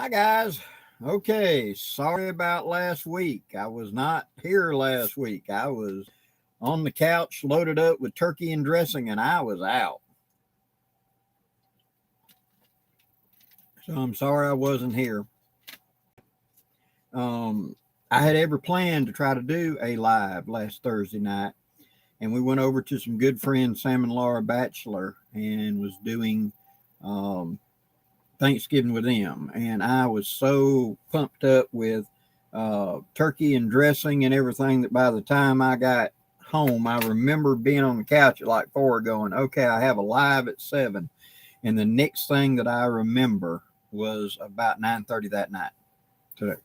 Hi, guys. Okay, sorry about last week. I was not here last week. I was on the couch loaded up with turkey and dressing, and I was out. So I'm sorry I wasn't here. Um, I had every plan to try to do a live last Thursday night, and we went over to some good friends, Sam and Laura Batchelor, and was doing um, Thanksgiving with them. And I was so pumped up with turkey and dressing and everything that by the time I got home, I remember being on the couch at like 4 going, okay, I have a live at 7. And the next thing that I remember was about 9:30 that night. So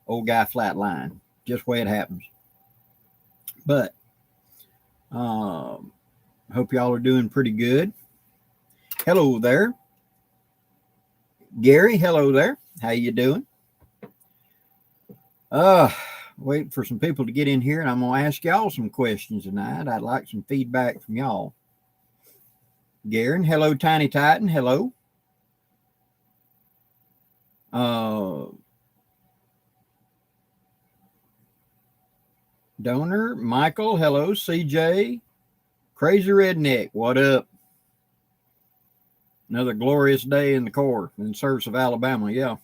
old guy flatline, just the way it happens. But hope y'all are doing pretty good. Hello there. Gary, hello there. How you doing? Waiting for some people to get in here, and I'm going to ask y'all some questions tonight. I'd like some feedback from y'all. Garen, hello, Tiny Titan, hello. Donor, Michael, hello. CJ, Crazy Redneck, what up? Another glorious day in the Corps in service of Alabama, yeah.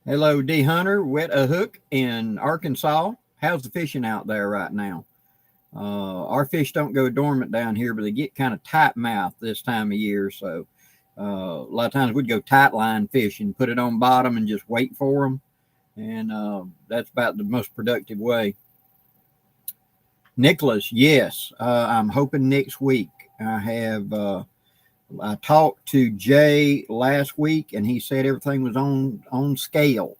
Hello, D Hunter, wet a hook in Arkansas. How's the fishing out there right now? Our fish don't go dormant down here, but they get kind of tight mouth this time of year. So a lot of times we'd go tight line fishing, put it on bottom and just wait for them. And that's about the most productive way. Nicholas, yes, I'm hoping next week. I talked to Jay last week, and he said everything was on scale.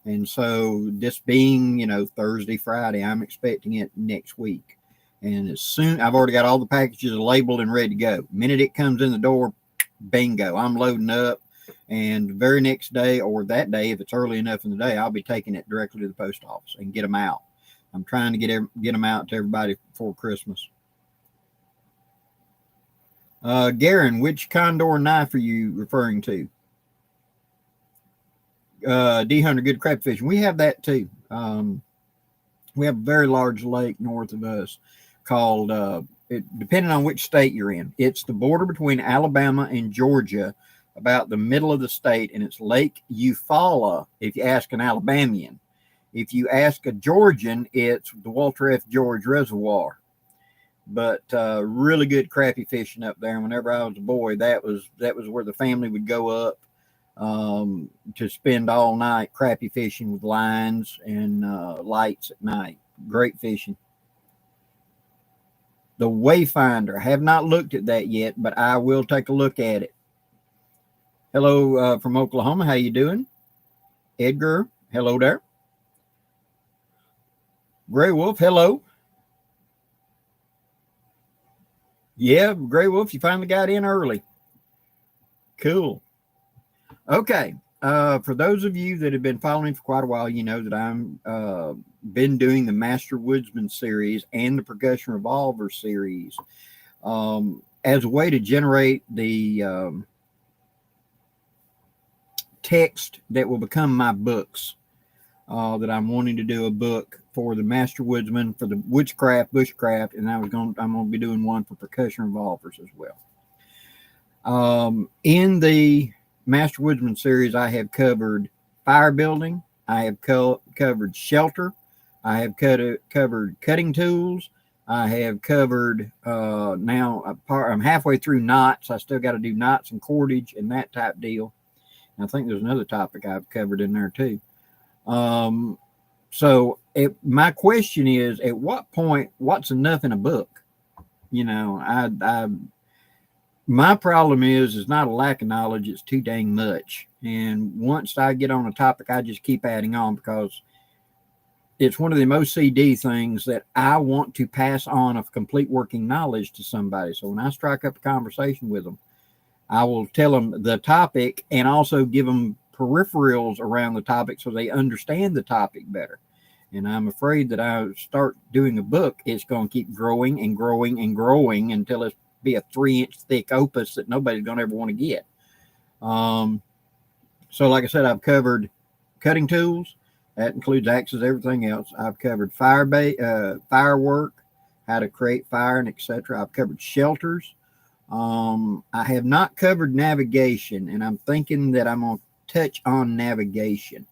And so this being, Thursday, Friday, I'm expecting it next week. And as soon, I've already got all the packages labeled and ready to go. The minute it comes in the door, bingo, I'm loading up. And the very next day or that day, if it's early enough in the day, I'll be taking it directly to the post office and get them out. I'm trying to get them out to everybody before Christmas. Garen, which Condor knife are you referring to? D Hunter, good crab fishing. We have that too. We have a very large lake north of us called, depending on which state you're in, it's the border between Alabama and Georgia, about the middle of the state, and it's Lake Eufaula if you ask an Alabamian. If you ask a Georgian, it's the Walter F. George Reservoir. But really good crappie fishing up there. And whenever I was a boy, that was where the family would go up to spend all night crappie fishing with lines and lights at night. Great fishing. The Wayfinder. I have not looked at that yet, but I will take a look at it. Hello from Oklahoma. How you doing? Edgar, hello there. Gray Wolf, hello. Yeah, Gray Wolf, you finally got in early. Cool. Okay. For those of you that have been following for quite a while, you know that I'm been doing the Master Woodsman series and the Percussion Revolver series as a way to generate the text that will become my books. That I'm wanting to do a book for the Master Woodsman, for the Woodscraft, Bushcraft, and I'm going to be doing one for percussion revolvers as well. In the Master Woodsman series, I have covered fire building, I have covered shelter, I have covered cutting tools, I have covered now I'm halfway through knots. I still got to do knots and cordage and that type deal. And I think there's another topic I've covered in there too. So my question is, at what point, what's enough in a book? My problem is not a lack of knowledge. It's too dang much. And once I get on a topic, I just keep adding on because it's one of the most CD things that I want to pass on of complete working knowledge to somebody. So when I strike up a conversation with them, I will tell them the topic and also give them peripherals around the topic so they understand the topic better. And I'm afraid that I start doing a book, it's going to keep growing and growing and growing until it's be a 3-inch thick opus that nobody's going to ever want to get. So like I said, I've covered cutting tools. That includes axes, everything else. I've covered firework, how to create fire, and etc. I've covered shelters. I have not covered navigation, and I'm thinking that I'm going to touch on navigation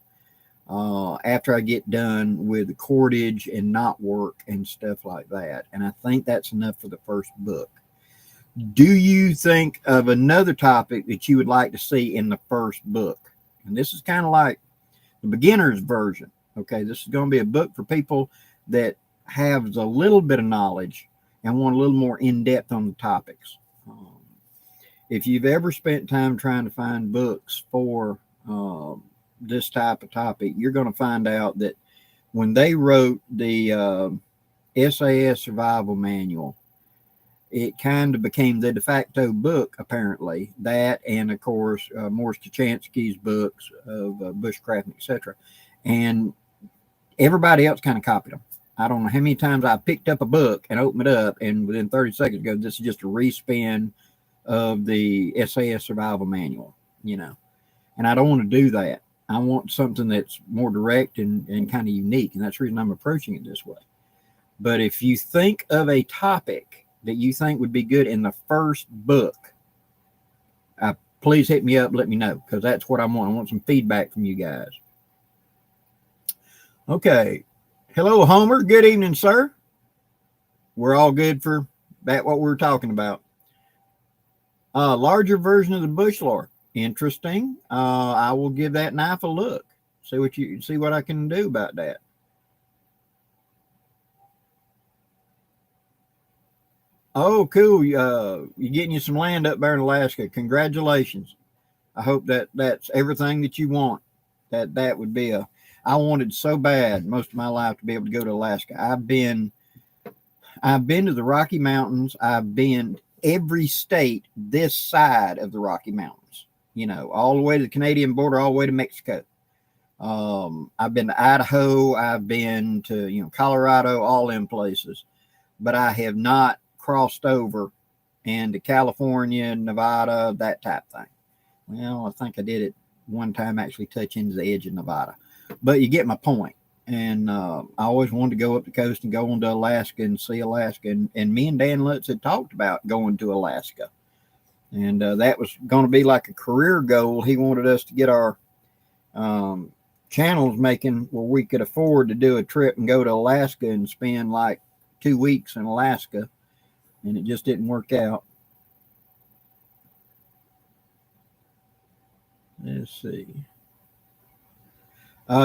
after I get done with the cordage and knot work and stuff like that. And I think that's enough for the first book. Do you think of another topic that you would like to see in the first book? And this is kind of like the beginner's version. Okay, this is going to be a book for people that have a little bit of knowledge and want a little more in depth on the topics. If you've ever spent time trying to find books for this type of topic, you're going to find out that when they wrote the SAS Survival Manual, it kind of became the de facto book, apparently. That, and of course, Morris Tuchanski's books of bushcrafting, etc. And everybody else kind of copied them. I don't know how many times I picked up a book and opened it up, and within 30 seconds ago, this is just a respin of the SAS Survival Manual, you know. And I don't want to do that. I want something that's more direct and kind of unique, and that's the reason I'm approaching it this way. But if you think of a topic that you think would be good in the first book, please hit me up, let me know, because that's what I want. I want some feedback from you guys. Okay. Hello, Homer. Good evening, sir. We're all good for that, what we were talking about. Larger version of the bush lore. Interesting. I will give that knife a look. See what I can do about that. Oh, cool. You're getting you some land up there in Alaska. Congratulations. I hope that's everything that you want. That would be I wanted so bad most of my life to be able to go to Alaska. I've been to the Rocky Mountains. I've been every state this side of the Rocky Mountains, you know, all the way to the Canadian border, all the way to Mexico. I've been to Idaho. I've been to, you know, Colorado, all them places, but I have not crossed over into California, Nevada, that type of thing. Well, I think I did it one time, actually touching the edge of Nevada, but you get my point. And I always wanted to go up the coast and go on to Alaska and see Alaska. And me and Dan Lutz had talked about going to Alaska. And that was going to be like a career goal. He wanted us to get our channels making where we could afford to do a trip and go to Alaska and spend like 2 weeks in Alaska. And it just didn't work out. Let's see.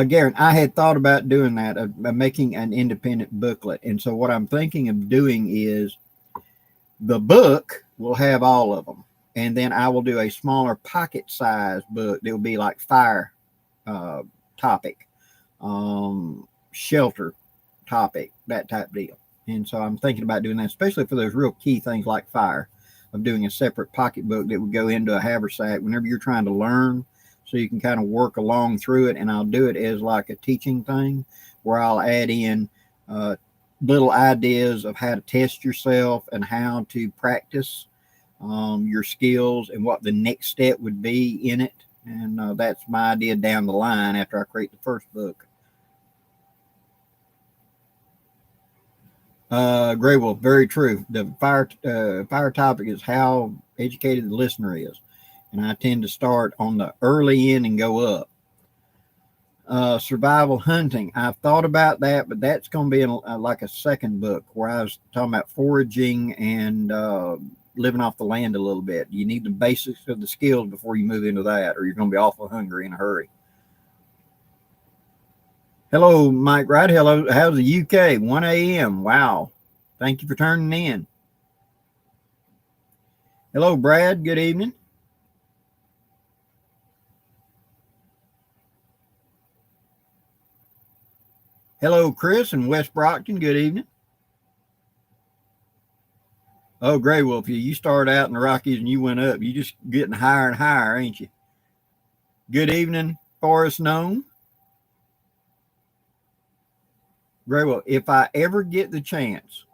Garen, I had thought about doing that, making an independent booklet. And so what I'm thinking of doing is the book will have all of them. And then I will do a smaller pocket size book that will be like fire topic, shelter topic, that type deal. And so I'm thinking about doing that, especially for those real key things like fire, of doing a separate pocket book that would go into a haversack whenever you're trying to learn, so you can kind of work along through it. And I'll do it as like a teaching thing where I'll add in little ideas of how to test yourself and how to practice your skills and what the next step would be in it. And that's my idea down the line after I create the first book. Gray Wolf, very true. The fire topic is how educated the listener is. And I tend to start on the early end and go up. Survival hunting. I've thought about that, but that's going to be like a second book where I was talking about foraging and living off the land a little bit. You need the basics of the skills before you move into that, or you're going to be awful hungry in a hurry. Hello, Mike Wright. Hello. How's the UK? 1 a.m. Wow. Thank you for turning in. Hello, Brad. Good evening. Hello, Chris in West Brockton. Good evening. Oh, Gray Wolf, you started out in the Rockies and you went up. You just getting higher and higher, ain't you? Good evening, Forrest Gnome. Gray Wolf, if I ever get the chance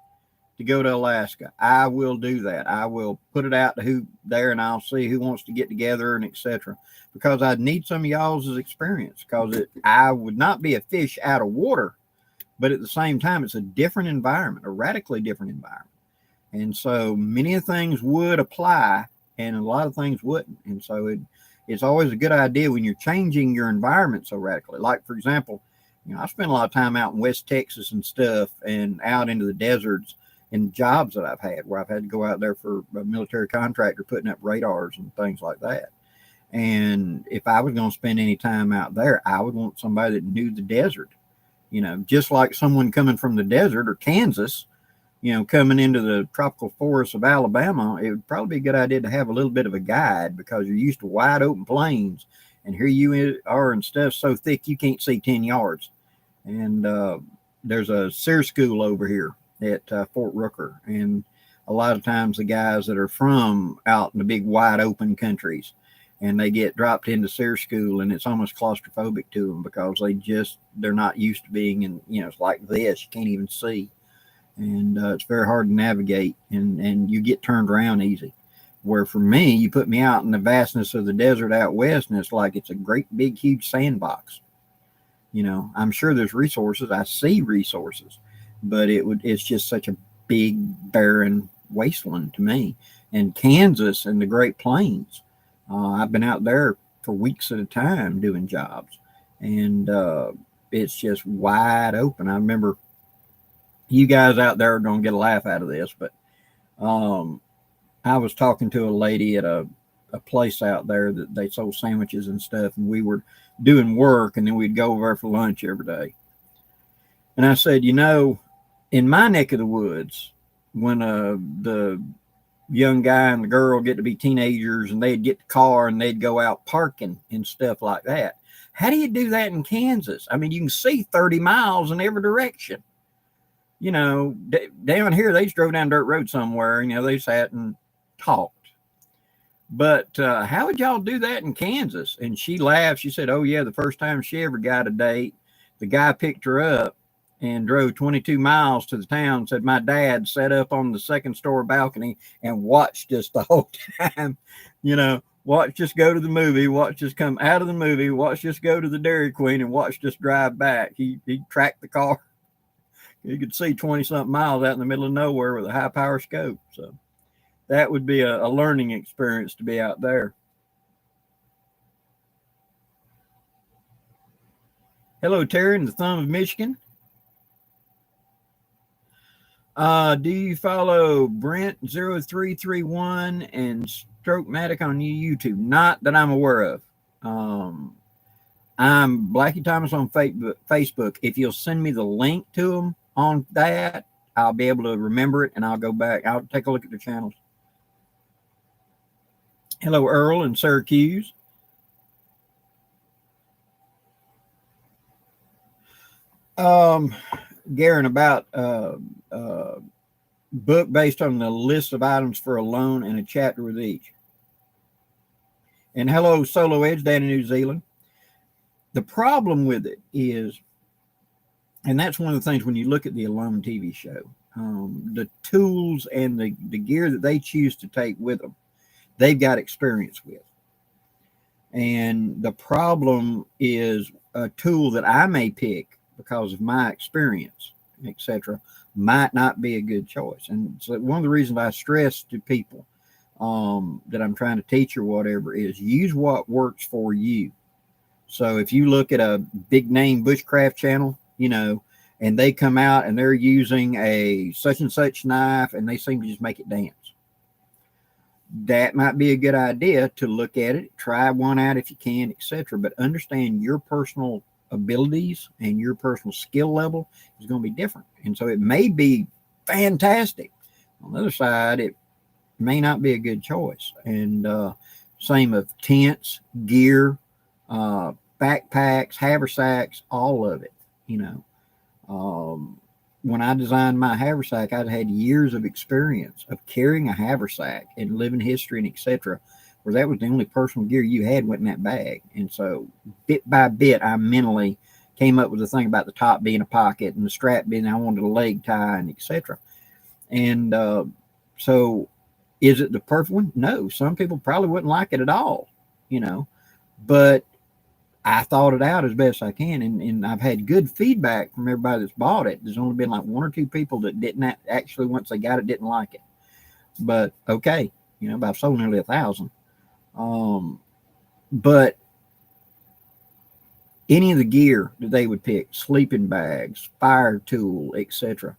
to go to Alaska, I will do that. I will put it out to who there, and I'll see who wants to get together and etc. Because I need some of y'all's experience, because I would not be a fish out of water, but at the same time, it's a different environment, a radically different environment. And so many things would apply and a lot of things wouldn't. And so it's always a good idea when you're changing your environment so radically. Like, for example, I spent a lot of time out in West Texas and stuff, and out into the deserts, in jobs that I've had where I've had to go out there for a military contractor putting up radars and things like that. And if I was going to spend any time out there, I would want somebody that knew the desert, just like someone coming from the desert or Kansas, coming into the tropical forests of Alabama. It would probably be a good idea to have a little bit of a guide, because you're used to wide open plains, and here you are and stuff so thick you can't see 10 yards. And there's a SEER school over here at Fort Rooker, and a lot of times the guys that are from out in the big wide open countries, and they get dropped into SEER school, and it's almost claustrophobic to them, because they're not used to being in, it's like this, you can't even see, and it's very hard to navigate, and you get turned around easy. Where for me, you put me out in the vastness of the desert out west, and it's like it's a great big huge sandbox. I'm sure there's resources, I see resources, but it's just such a big barren wasteland to me. And Kansas and the Great Plains, I've been out there for weeks at a time doing jobs, and it's just wide open. I remember, you guys out there are going to get a laugh out of this, but I was talking to a lady at a place out there that they sold sandwiches and stuff, and we were doing work, and then we'd go over there for lunch every day. And I said, in my neck of the woods, when the young guy and the girl get to be teenagers, and they'd get the car and they'd go out parking and stuff like that, how do you do that in Kansas? I mean, you can see 30 miles in every direction. Down here, they just drove down dirt road somewhere, they sat and talked. But how would y'all do that in Kansas? And she laughed. She said, oh, yeah, the first time she ever got a date, the guy picked her up and drove 22 miles to the town, said my dad sat up on the second story balcony and watched us the whole time. Watched us go to the movie, watched us come out of the movie, watched us go to the Dairy Queen, and watched us drive back. He tracked the car. You could see 20-something miles out in the middle of nowhere with a high-power scope. So that would be a learning experience to be out there. Hello, Terry in the Thumb of Michigan. Do you follow Brent0331 and Stroke-Matic on YouTube? Not that I'm aware of. I'm Blackie Thomas on Facebook. If you'll send me the link to them on that, I'll be able to remember it, and I'll go back. I'll take a look at their channels. Hello, Earl in Syracuse. Garen, about book based on the list of items for a loan and a chapter with each. And hello, Solo Edge down in New Zealand. The problem with it is, and that's one of the things when you look at the Alone TV show, the tools and the gear that they choose to take with them, they've got experience with. And the problem is a tool that I may pick because of my experience, etc., might not be a good choice. And so one of the reasons I stress to people that I'm trying to teach or whatever is use what works for you. So if you look at a big name bushcraft channel, and they come out and they're using a such and such knife and they seem to just make it dance, that might be a good idea to look at it, try one out if you can, etc. But understand your personal abilities and your personal skill level is going to be different. And so it may be fantastic. On the other side, it may not be a good choice. And same of tents, gear, backpacks, haversacks, all of it. When I designed my haversack, I'd had years of experience of carrying a haversack and living history and etc., where that was the only personal gear you had went in that bag. And so bit by bit, I mentally came up with the thing about the top being a pocket and the strap being I wanted a leg tie and etc. And so is it the perfect one? No, some people probably wouldn't like it at all, you know, but I thought it out as best I can, and I've had good feedback from everybody that's bought it. There's only been like one or two people that didn't actually, once they got it, didn't like it. But okay, you know, but I've sold nearly 1,000. But any of the gear that they would pick, sleeping bags, fire tool, etc.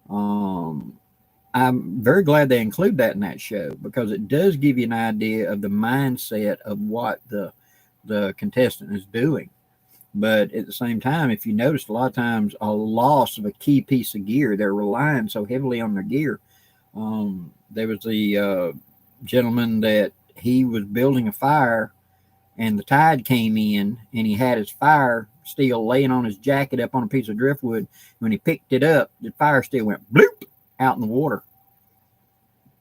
I'm very glad they include that in that show, because it does give you an idea of the mindset of what the contestant is doing. But at the same time, if you noticed, a lot of times a loss of a key piece of gear, they're relying so heavily on their gear. There was the gentleman that he was building a fire, and the tide came in, and he had his fire steel laying on his jacket up on a piece of driftwood. When he picked it up, the fire steel went bloop out in the water,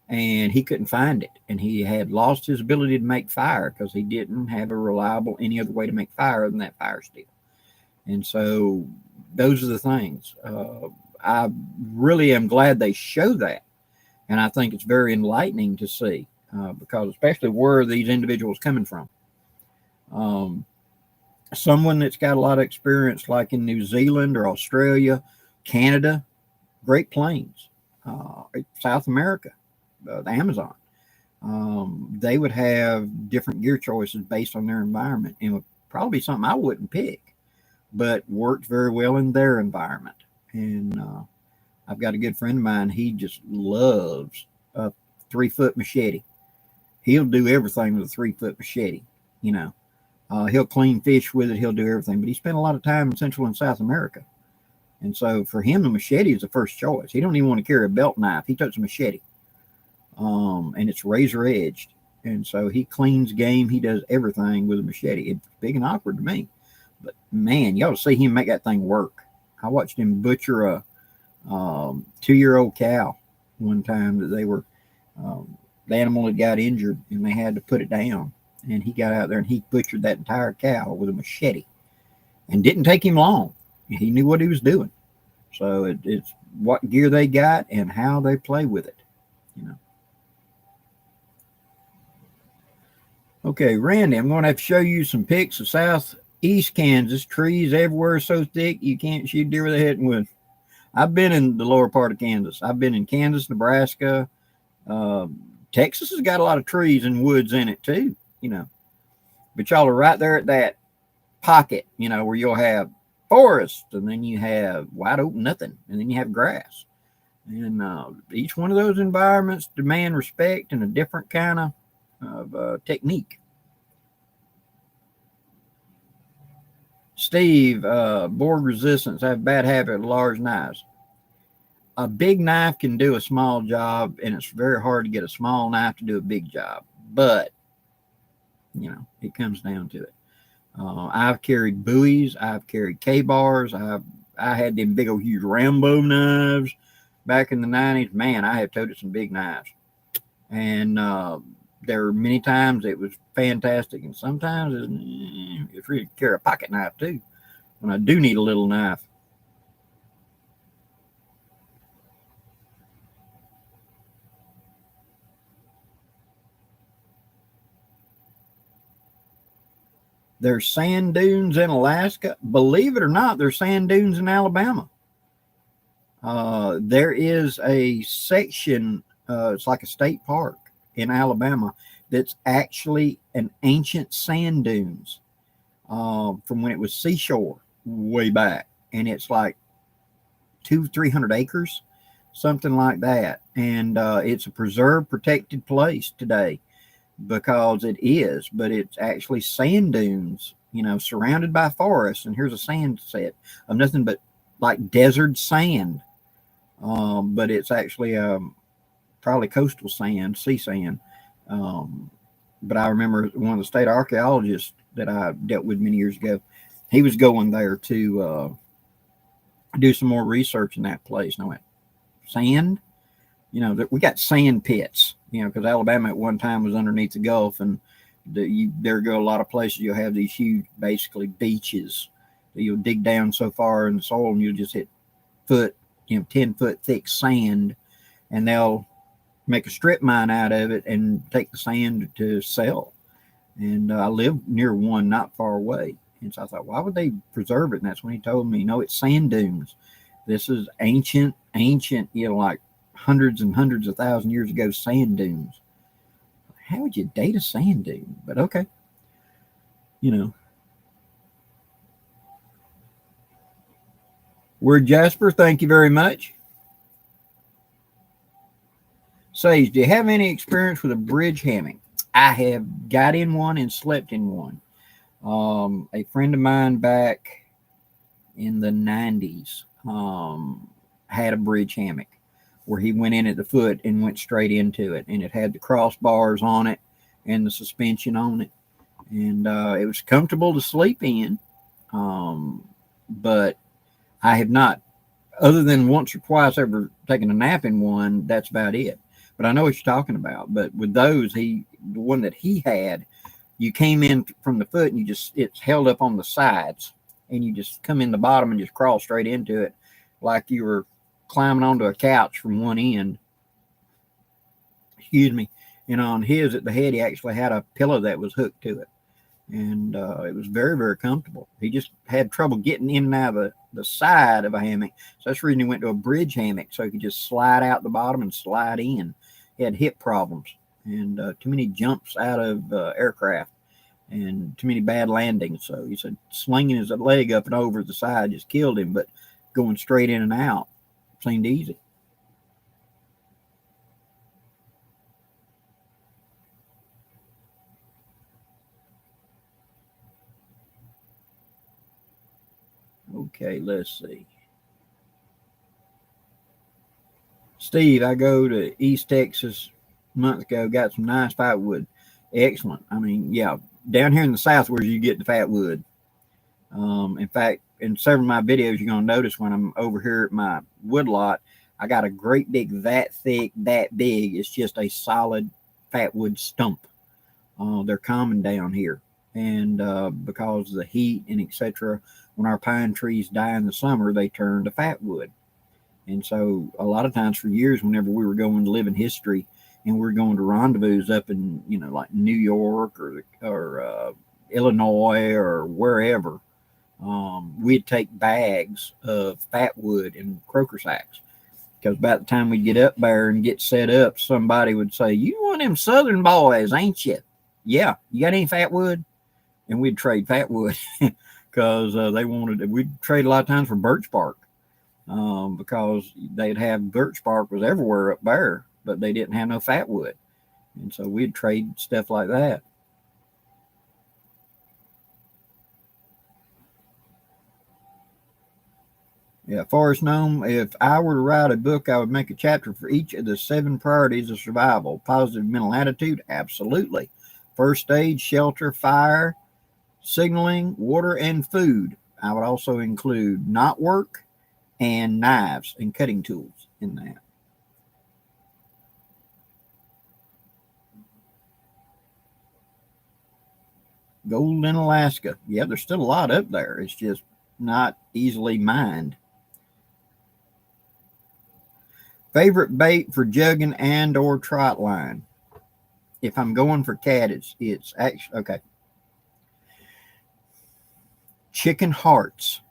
and he couldn't find it. And he had lost his ability to make fire because he didn't have a reliable any other way to make fire other than that fire steel. And so those are the things. I really am glad they show that. And I think it's very enlightening to see, because especially where these individuals coming from. Someone that's got a lot of experience, like in New Zealand or Australia, Canada, Great Plains, South America, the Amazon, they would have different gear choices based on their environment, and would probably be something I wouldn't pick, but worked very well in their environment. And I've got a good friend of mine. He just loves a 3-foot machete. He'll do everything with a 3-foot machete. You know, he'll clean fish with it. He'll do everything. But he spent a lot of time in Central and South America, and so for him, the machete is the first choice. He don't even want to carry a belt knife. He takes a machete, and it's razor edged. And so he cleans game. He does everything with a machete. It's big and awkward to me, but man, you ought to see him make that thing work. I watched him butcher a 2-year-old cow one time that they were, the animal had got injured and they had to put it down. And he got out there and he butchered that entire cow with a machete, and didn't take him long. He knew what he was doing. So it's what gear they got and how they play with it, you know. Okay, Randy, I'm going to have to show you some pics of southeast Kansas. Trees everywhere so thick you can't shoot deer with a hitting wood. I've been in the lower part of Kansas. I've been in Kansas, Nebraska. Texas has got a lot of trees and woods in it too, you know. But y'all are right there at that pocket, you know, where you'll have forest, and then you have wide open nothing, and then you have grass. And each one of those environments demand respect and a different kind of technique. Steve, board resistance. I have a bad habit of large knives. A big knife can do a small job, and it's very hard to get a small knife to do a big job. But, you know, it comes down to it. I've carried buoys. I've carried K-bars. I had them big old huge Rambo knives back in the 90s. Man, I have toted some big knives. And there were many times it was fantastic, and sometimes it's really carry a pocket knife too when I do need a little knife. There's sand dunes in Alaska. Believe it or not, there's sand dunes in Alabama. There is a section, it's like a state park in Alabama, that's actually an ancient sand dunes from when it was seashore way back. And it's like 200-300 acres, something like that. And it's a preserved, protected place today, because it is, but it's actually sand dunes, you know, surrounded by forests. And here's a sand set of nothing but like desert sand. But it's actually probably coastal sand, sea sand. But I remember one of the state archaeologists that I dealt with many years ago, he was going there to do some more research in that place. And I went, sand? You know, we got sand pits, you know, because Alabama at one time was underneath the Gulf, and there go a lot of places you'll have these huge, basically beaches. You'll dig down so far in the soil and you'll just hit 10-foot thick sand, and they'll make a strip mine out of it and take the sand to sell. And I live near one not far away. And so I thought, why would they preserve it? And that's when he told me, no, it's sand dunes. This is ancient, like hundreds and hundreds of thousand years ago, sand dunes. How would you date a sand dune? But okay, you know. Word Jasper, thank you very much. Sage, do you have any experience with a bridge hammock? I have got in one and slept in one. A friend of mine back in the 90s had a bridge hammock where he went in at the foot and went straight into it. And it had the crossbars on it and the suspension on it. And it was comfortable to sleep in. But I have not, other than once or twice ever taken a nap in one, that's about it. But I know what you're talking about. But with those, the one that he had, you came in from the foot and it's held up on the sides, and you just come in the bottom and just crawl straight into it like you were climbing onto a couch from one end. Excuse me. And on his at the head, he actually had a pillow that was hooked to it. And it was very, very comfortable. He just had trouble getting in and out of the side of a hammock. So that's the reason he went to a bridge hammock, so he could just slide out the bottom and slide in. He had hip problems and too many jumps out of aircraft and too many bad landings. So he said slinging his leg up and over the side just killed him, but going straight in and out seemed easy. Okay, let's see. Steve, I go to East Texas a month ago, got some nice fat wood. Excellent. I mean, yeah, down here in the South where you get the fat wood. In fact, in several of my videos, you're going to notice when I'm over here at my wood lot, I got a great big, that thick, that big. It's just a solid fat wood stump. They're common down here. And because of the heat and etc., when our pine trees die in the summer, they turn to fat wood. And so a lot of times for years, whenever we were going to live in history and we were going to rendezvous up in, like New York or Illinois or wherever, we'd take bags of fat wood and croaker sacks. Because by the time we'd get up there and get set up, somebody would say, "You one of them Southern boys, ain't you?" "Yeah, you got any fat wood?" And we'd trade fat wood because we'd trade a lot of times for birch bark. Because they'd have birch bark was everywhere up there, but they didn't have no fat wood. And so we'd trade stuff like that. Yeah, Forrest Gnome, if I were to write a book, I would make a chapter for each of the 7 priorities of survival. Positive mental attitude, absolutely. First aid, shelter, fire, signaling, water, and food. I would also include knot work and knives and cutting tools in that. Gold in Alaska. Yeah, there's still a lot up there. It's just not easily mined. Favorite bait for jugging and or trot line. If I'm going for cat, it's actually okay. Chicken hearts.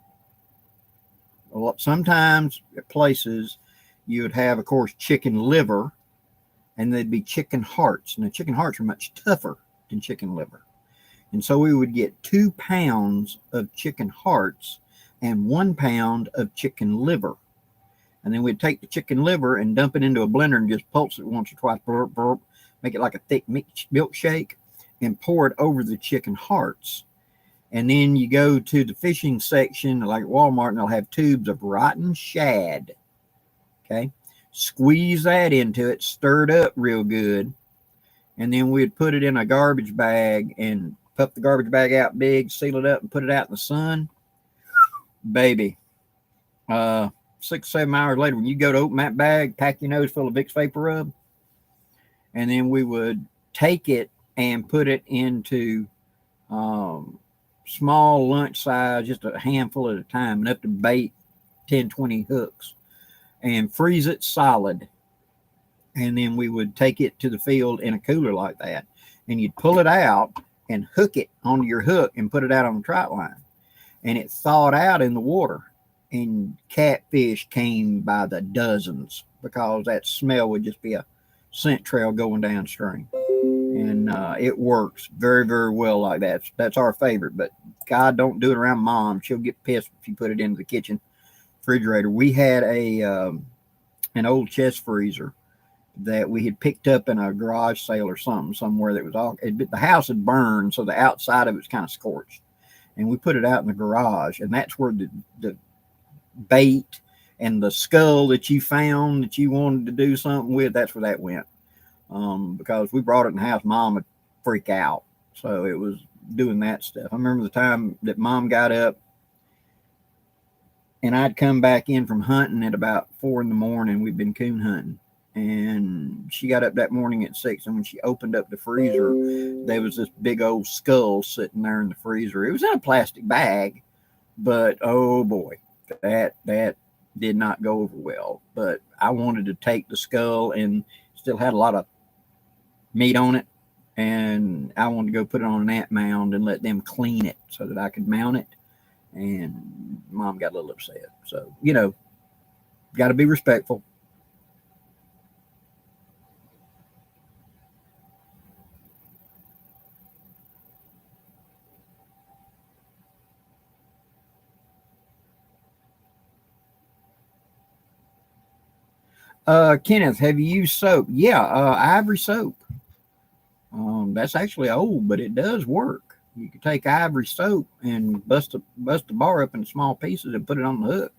Sometimes at places you would have, of course, chicken liver, and they'd be chicken hearts. Now, chicken hearts are much tougher than chicken liver. And so we would get 2 pounds of chicken hearts and 1 pound of chicken liver. And then we'd take the chicken liver and dump it into a blender and just pulse it once or twice, burp, burp, make it like a thick milkshake, and pour it over the chicken hearts. And then you go to the fishing section, like Walmart, and they'll have tubes of rotten shad. Okay. Squeeze that into it, stir it up real good. And then we'd put it in a garbage bag and puff the garbage bag out big, seal it up, and put it out in the sun. Baby. 6, 7 hours later, when you go to open that bag, pack your nose full of Vicks Vapor Rub. And then we would take it and put it into small lunch size, just a handful at a time, enough to bait 10, 20 hooks, and freeze it solid. and then we would take it to the field in a cooler like that, and you'd pull it out and hook it onto your hook and put it out on the trot line, and it thawed out in the water, and catfish came by the dozens because that smell would just be a scent trail going downstream. And it works very, very well like that. That's our favorite. But God, don't do it around Mom. She'll get pissed if you put it into the kitchen refrigerator. We had an old chest freezer that we had picked up in a garage sale or something somewhere that was all. The house had burned, so the outside of it was kind of scorched. And we put it out in the garage, and that's where the bait and the skull that you found that you wanted to do something with, that's where that went. Because we brought it in the house, Mom would freak out. So it was doing that stuff. I remember the time that Mom got up and I'd come back in from hunting at about 4 a.m. We'd been coon hunting. And she got up that morning at 6. And when she opened up the freezer, there was this big old skull sitting there in the freezer. It was in a plastic bag, but oh boy, that did not go over well. But I wanted to take the skull, and still had a lot of meat on it, and I wanted to go put it on an ant mound and let them clean it so that I could mount it. And Mom got a little upset. So, got to be respectful. Kenneth, have you used soap? Yeah, ivory soap. That's actually old, but it does work. You can take ivory soap and bust the bar up into small pieces and put it on the hook,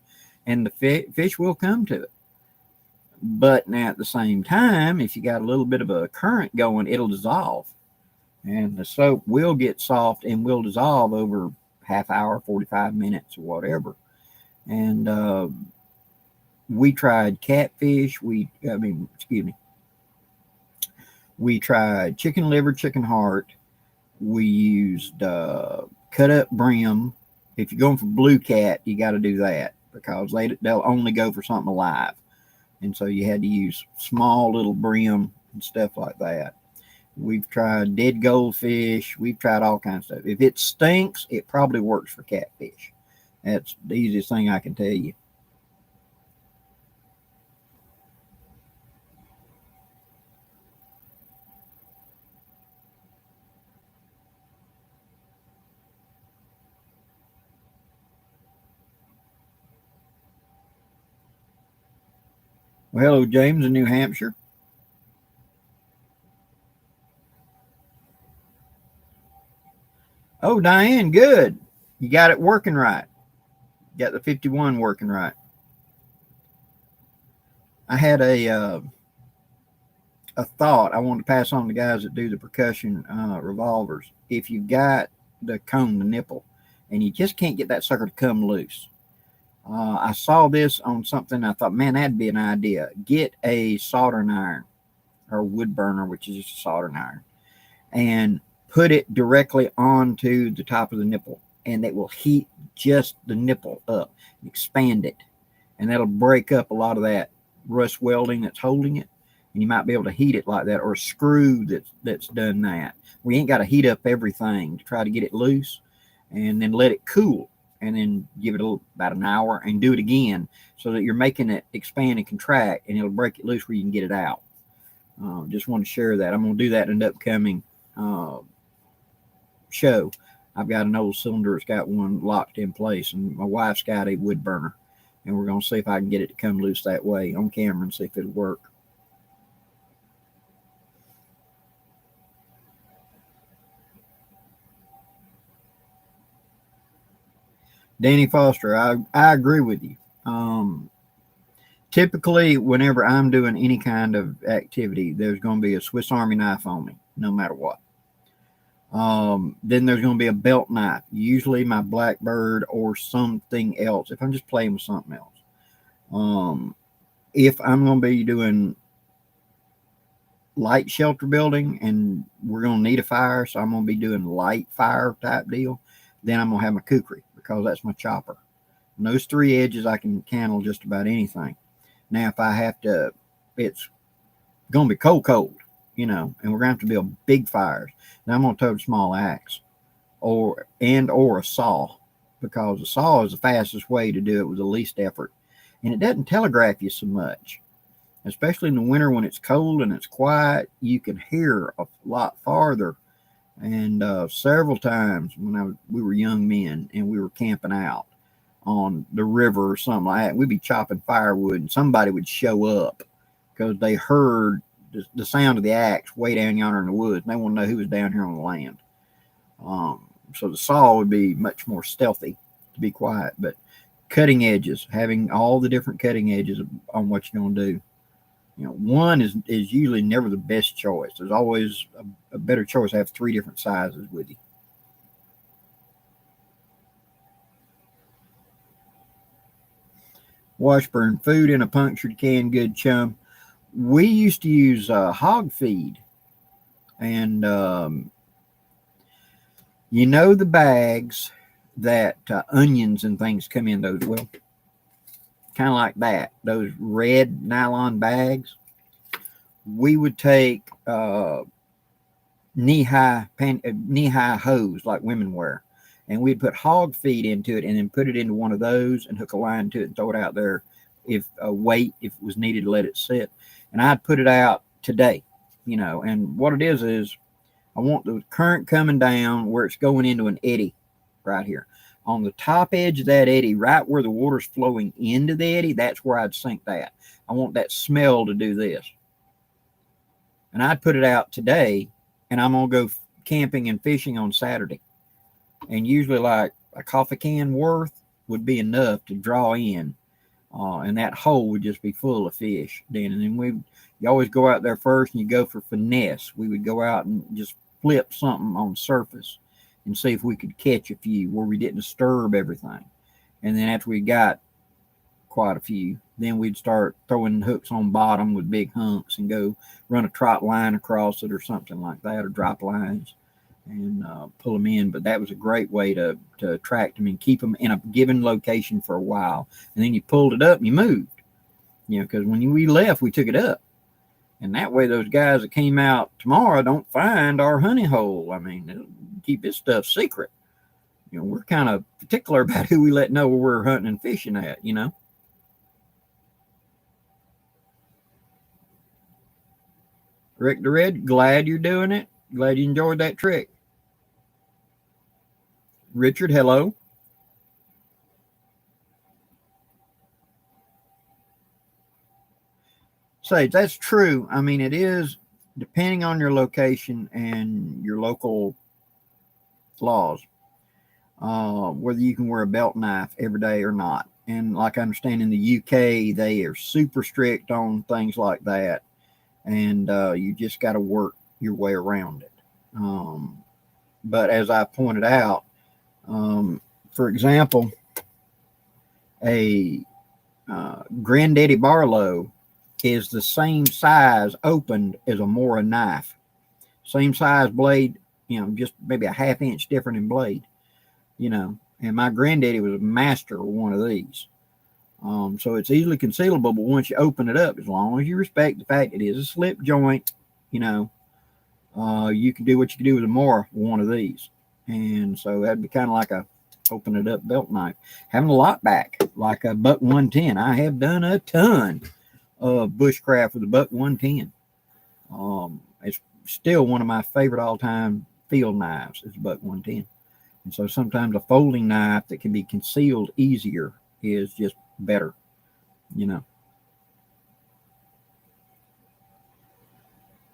and the fish will come to it. But now at the same time, if you got a little bit of a current going, it'll dissolve, and the soap will get soft and will dissolve over half hour, 45 minutes, or whatever. And we tried catfish. We tried chicken liver, chicken heart. We used cut up brim. If you're going for blue cat, you got to do that because they'll only go for something alive. And so you had to use small little brim and stuff like that. We've tried dead goldfish. We've tried all kinds of stuff. If it stinks, it probably works for catfish. That's the easiest thing I can tell you. Well, hello, James in New Hampshire. Oh, Diane, good. You got it working right. You got the 51 working right. I had a thought I want to pass on to guys that do the percussion revolvers. If you've got the cone, the nipple, and you just can't get that sucker to come loose, I saw this on something. I thought, man, that'd be an idea. Get a soldering iron or wood burner, which is just a soldering iron, and put it directly onto the top of the nipple, and it will heat just the nipple up, expand it, and that'll break up a lot of that rust welding that's holding it. And you might be able to heat it like that, or a screw that's done that. We ain't got to heat up everything to try to get it loose, and then let it cool, and then give it about an hour and do it again so that you're making it expand and contract, and it'll break it loose where you can get it out. Just want to share that. I'm going to do that in an upcoming show. I've got an old cylinder that's got one locked in place, and my wife's got a wood burner, and we're going to see if I can get it to come loose that way on camera and see if it'll work. Danny Foster, I agree with you. Typically, whenever I'm doing any kind of activity, there's going to be a Swiss Army knife on me, no matter what. Then there's going to be a belt knife, usually my Blackbird or something else, if I'm just playing with something else. If I'm going to be doing light shelter building and we're going to need a fire, so I'm going to be doing light fire type deal, then I'm going to have my kukri because that's my chopper. And those 3 edges I can handle just about anything. Now, if I have to, it's going to be cold, and we're going to have to build big fires. Now I'm going to tow a small axe or a saw, because a saw is the fastest way to do it with the least effort. And it doesn't telegraph you so much, especially in the winter when it's cold and it's quiet. You can hear a lot farther. And several times when we were young men and we were camping out on the river or something like that, we'd be chopping firewood and somebody would show up because they heard the sound of the axe way down yonder in the woods, and they want to know who was down here on the land. So the saw would be much more stealthy, to be quiet. But cutting edges, having all the different cutting edges on what you're going to do. One is usually never the best choice. There's always a better choice to have 3 different sizes with you. Washburn, food in a punctured can, good chum. We used to use hog feed, and the bags that onions and things come in those, well, kind of like that, those red nylon bags. We would take knee-high hose like women wear, and we'd put hog feed into it and then put it into one of those and hook a line to it and throw it out there if it was needed to let it sit. And I'd put it out today, and what it is I want the current coming down where it's going into an eddy right here. On the top edge of that eddy, right where the water's flowing into the eddy, that's where I'd sink that. I want that smell to do this. And I'd put it out today, and I'm going to go camping and fishing on Saturday. And usually like a coffee can worth would be enough to draw in. And that hole would just be full of fish then. And then you always go out there first and you go for finesse. We would go out and just flip something on the surface and see if we could catch a few where we didn't disturb everything. And then after we got quite a few, then we'd start throwing hooks on bottom with big hunks and go run a trot line across it or something like that, or drop lines and pull them in. But that was a great way to attract them and keep them in a given location for a while. And then you pulled it up and you moved, because when we left, we took it up. And that way those guys that came out tomorrow don't find our honey hole. I mean, keep this stuff secret. We're kind of particular about who we let know where we're hunting and fishing at, Rick the Red, glad you're doing it. Glad you enjoyed that trick. Richard, hello. Sage, that's true. I mean, it is depending on your location and your local laws, whether you can wear a belt knife every day or not. And like I understand in the UK, they are super strict on things like that. And you just got to work your way around it. But as I pointed out, for example, a Granddaddy Barlow is the same size opened as a Mora knife. Same size blade, just maybe a ½ inch different in blade, and my granddaddy was a master of one of these. So it's easily concealable, but once you open it up, as long as you respect the fact it is a slip joint, you can do what you can do with a Mora, one of these. And so that'd be kind of like a open it up belt knife. Having a lock back, like a buck 110. I have done a ton of bushcraft with a buck 110. It's still one of my favorite all-time field knives is buck 110. And so sometimes a folding knife that can be concealed easier is just better,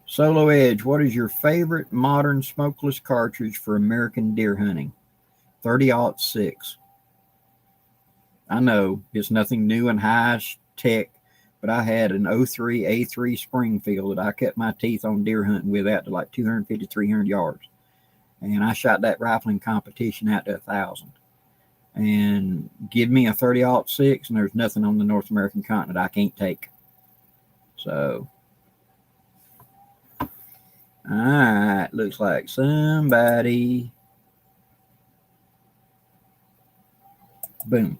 Solo Edge, what is your favorite modern smokeless cartridge for American deer hunting? 30-06. I know it's nothing new and high tech, but I had an 03 A3 Springfield that I cut my teeth on deer hunting with out to like 250, 300 yards. And I shot that rifle in competition out to 1,000. And give me a 30-06, and there's nothing on the North American continent I can't take. So, all right, looks like somebody. Boom.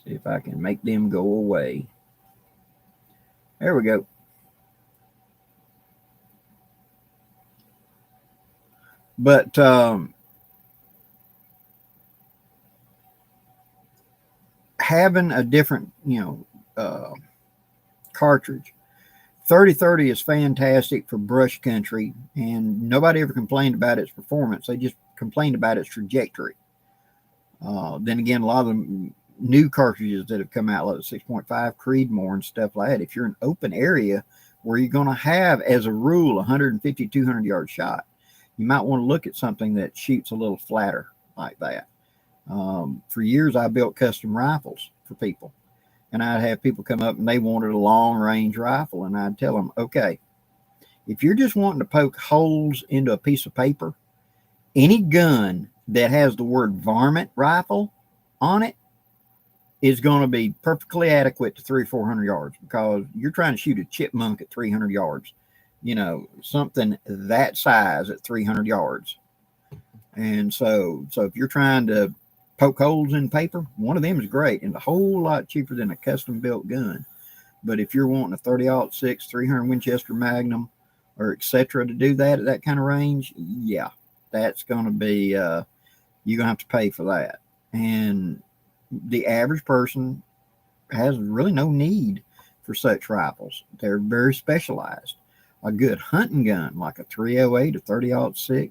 See if I can make them go away. There we go. But having a different, cartridge. 3030 is fantastic for brush country, and nobody ever complained about its performance. They just complained about its trajectory. Then again, a lot of the new cartridges that have come out, like the 6.5 Creedmoor and stuff like that, if you're in an open area where you're going to have, as a rule, 150, 200 yard shot, you might want to look at something that shoots a little flatter like that. For years, I built custom rifles for people, and I'd have people come up and they wanted a long range rifle, and I'd tell them, okay, if you're just wanting to poke holes into a piece of paper, any gun that has the word varmint rifle on it is going to be perfectly adequate to 300 or 400 yards, because you're trying to shoot a chipmunk at 300 yards, something that size at 300 yards. And so if you're trying to poke holes in paper, one of them is great and a whole lot cheaper than a custom built gun. But if you're wanting a 30-06, 300 Winchester Magnum, or etc. to do that at that kind of range, yeah, that's going to be, you're going to have to pay for that. And the average person has really no need for such rifles. They're very specialized. A good hunting gun, like a 308, a 30-06,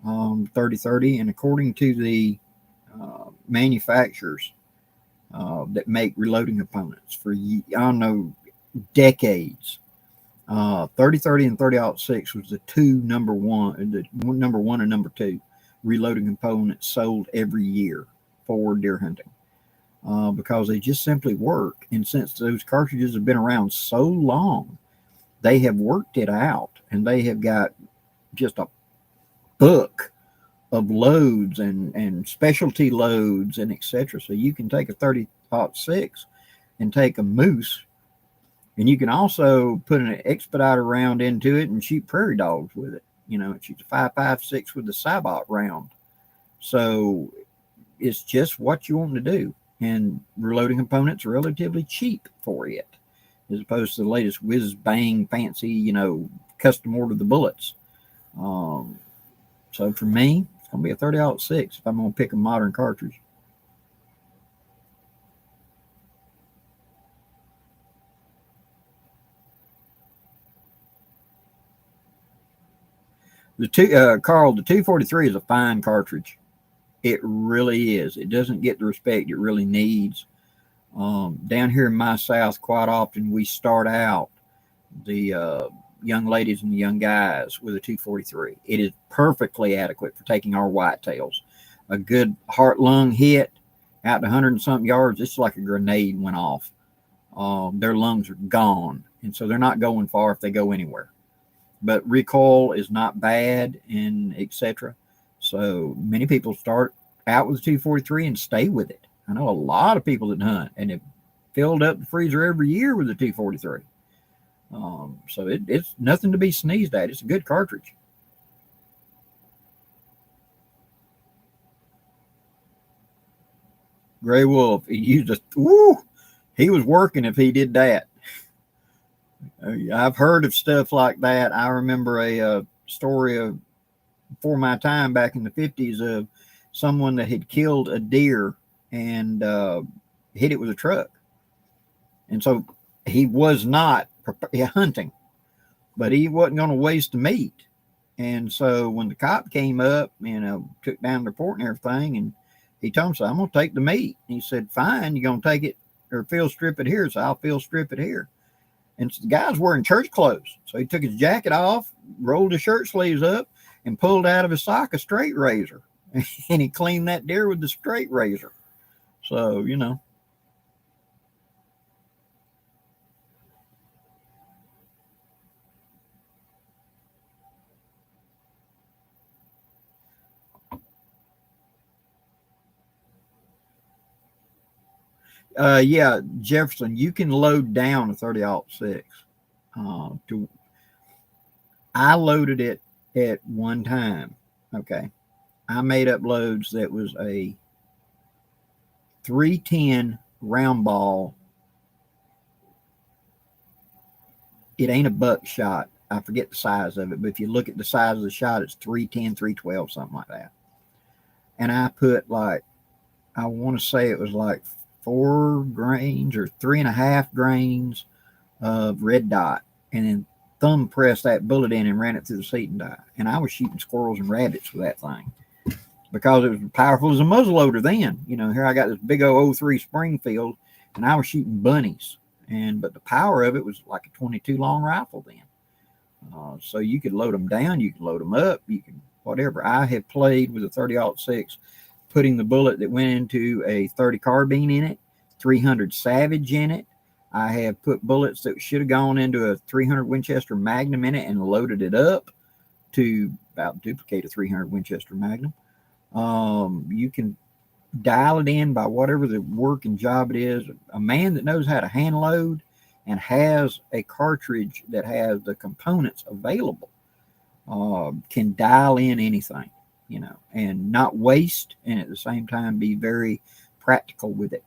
30-30, and according to the manufacturers that make reloading components for, I don't know, decades, 30-30 and 30-06 was the number one and number two reloading components sold every year for deer hunting, because they just simply work. And since those cartridges have been around so long, they have worked it out, and they have got just a book of loads and specialty loads and etc. So you can take a 30-06 and take a moose, and you can also put an expediter round into it and shoot prairie dogs with it. It shoots a 5.56 with the Cybot round. So it's just what you want to do. And reloading components are relatively cheap for it, as opposed to the latest whiz bang fancy, custom order the bullets. So for me, it's going to be a 30-06 if I'm going to pick a modern cartridge. Carl, the 243 is a fine cartridge. It really is. It doesn't get the respect it really needs. Down here in my South, quite often we start out the young ladies and the young guys with a 243. It is perfectly adequate for taking our whitetails. A good heart lung hit out to 100 and something yards, it's like a grenade went off. Their lungs are gone, and so they're not going far if they go anywhere. But recoil is not bad, and etc. So many people start out with a 243 and stay with it. I know a lot of people that hunt and have filled up the freezer every year with a 243. So it's nothing to be sneezed at. It's a good cartridge. Gray Wolf, he used he was working if he did that. I've heard of stuff like that. I remember a story of, before my time back in the 50s, of someone that had killed a deer and hit it with a truck. And so he was not hunting, but he wasn't going to waste the meat. And so when the cop came up, took down the report and everything, and he told him, so I'm going to take the meat. And he said, fine, you're going to take it or field strip it here. So I'll field strip it here. And so the guy's wearing church clothes. So he took his jacket off, rolled his shirt sleeves up, and pulled out of his sock a straight razor. And he cleaned that deer with the straight razor. So, yeah, Jefferson, you can load down a 30-06. I loaded it at one time. Okay. I made up loads that was a 310 round ball. It ain't a buckshot. I forget the size of it, but if you look at the size of the shot, it's 310, 312, something like that. And I put like, I want to say it was like 4 grains or 3.5 grains of red dot, and then thumb pressed that bullet in and ran it through the seat and die. And I was shooting squirrels and rabbits with that thing because it was powerful as a muzzleloader then. You know, here I got this big old 03 Springfield, and I was shooting bunnies. But the power of it was like a 22 long rifle then. So you could load them down, you could load them up, you can whatever. I have played with a 30-06, putting the bullet that went into a 30 carbine in it, 300 Savage in it. I have put bullets that should have gone into a 300 Winchester Magnum in it and loaded it up to about duplicate a 300 Winchester Magnum. You can dial it in by whatever the work and job it is. A man that knows how to hand load and has a cartridge that has the components available can dial in anything, you know, and not waste, and at the same time be very practical with it.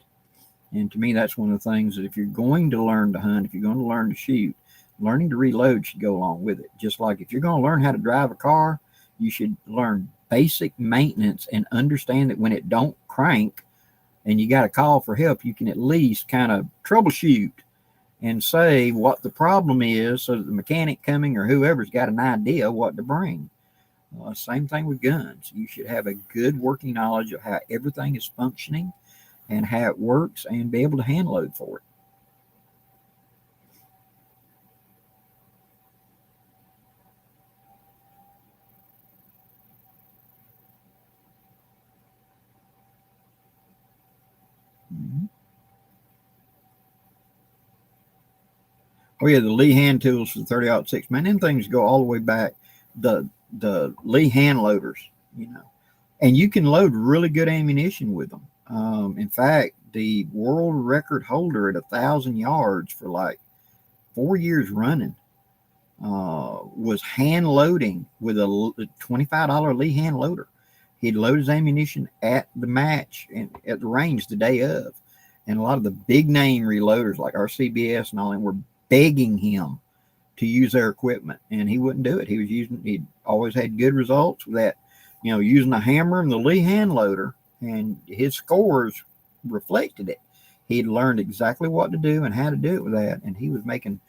And to me, that's one of the things that if you're going to learn to hunt, if you're going to learn to shoot, learning to reload should go along with it. Just like if you're going to learn how to drive a car, you should learn basic maintenance and understand that when it don't crank and you got to call for help, you can at least kind of troubleshoot and say what the problem is so that the mechanic coming or whoever's got an idea what to bring. Same thing with guns. You should have a good working knowledge of how everything is functioning and how it works and be able to hand load for it. Mm-hmm. Oh yeah, the Lee hand tools for the 30-06. Man, them things go all the way back. The Lee hand loaders, you know, and you can load really good ammunition with them. In fact, the world record holder at 1,000 yards for like 4 years running was hand loading with a $25 Lee hand loader. He'd load his ammunition at the match and at the range the day of. And a lot of the big name reloaders like RCBS and all that were begging him to use their equipment, and he wouldn't do it. He'd always had good results with that, you know, using the hammer and the Lee hand loader, and his scores reflected it. He'd learned exactly what to do and how to do it with that, and he was making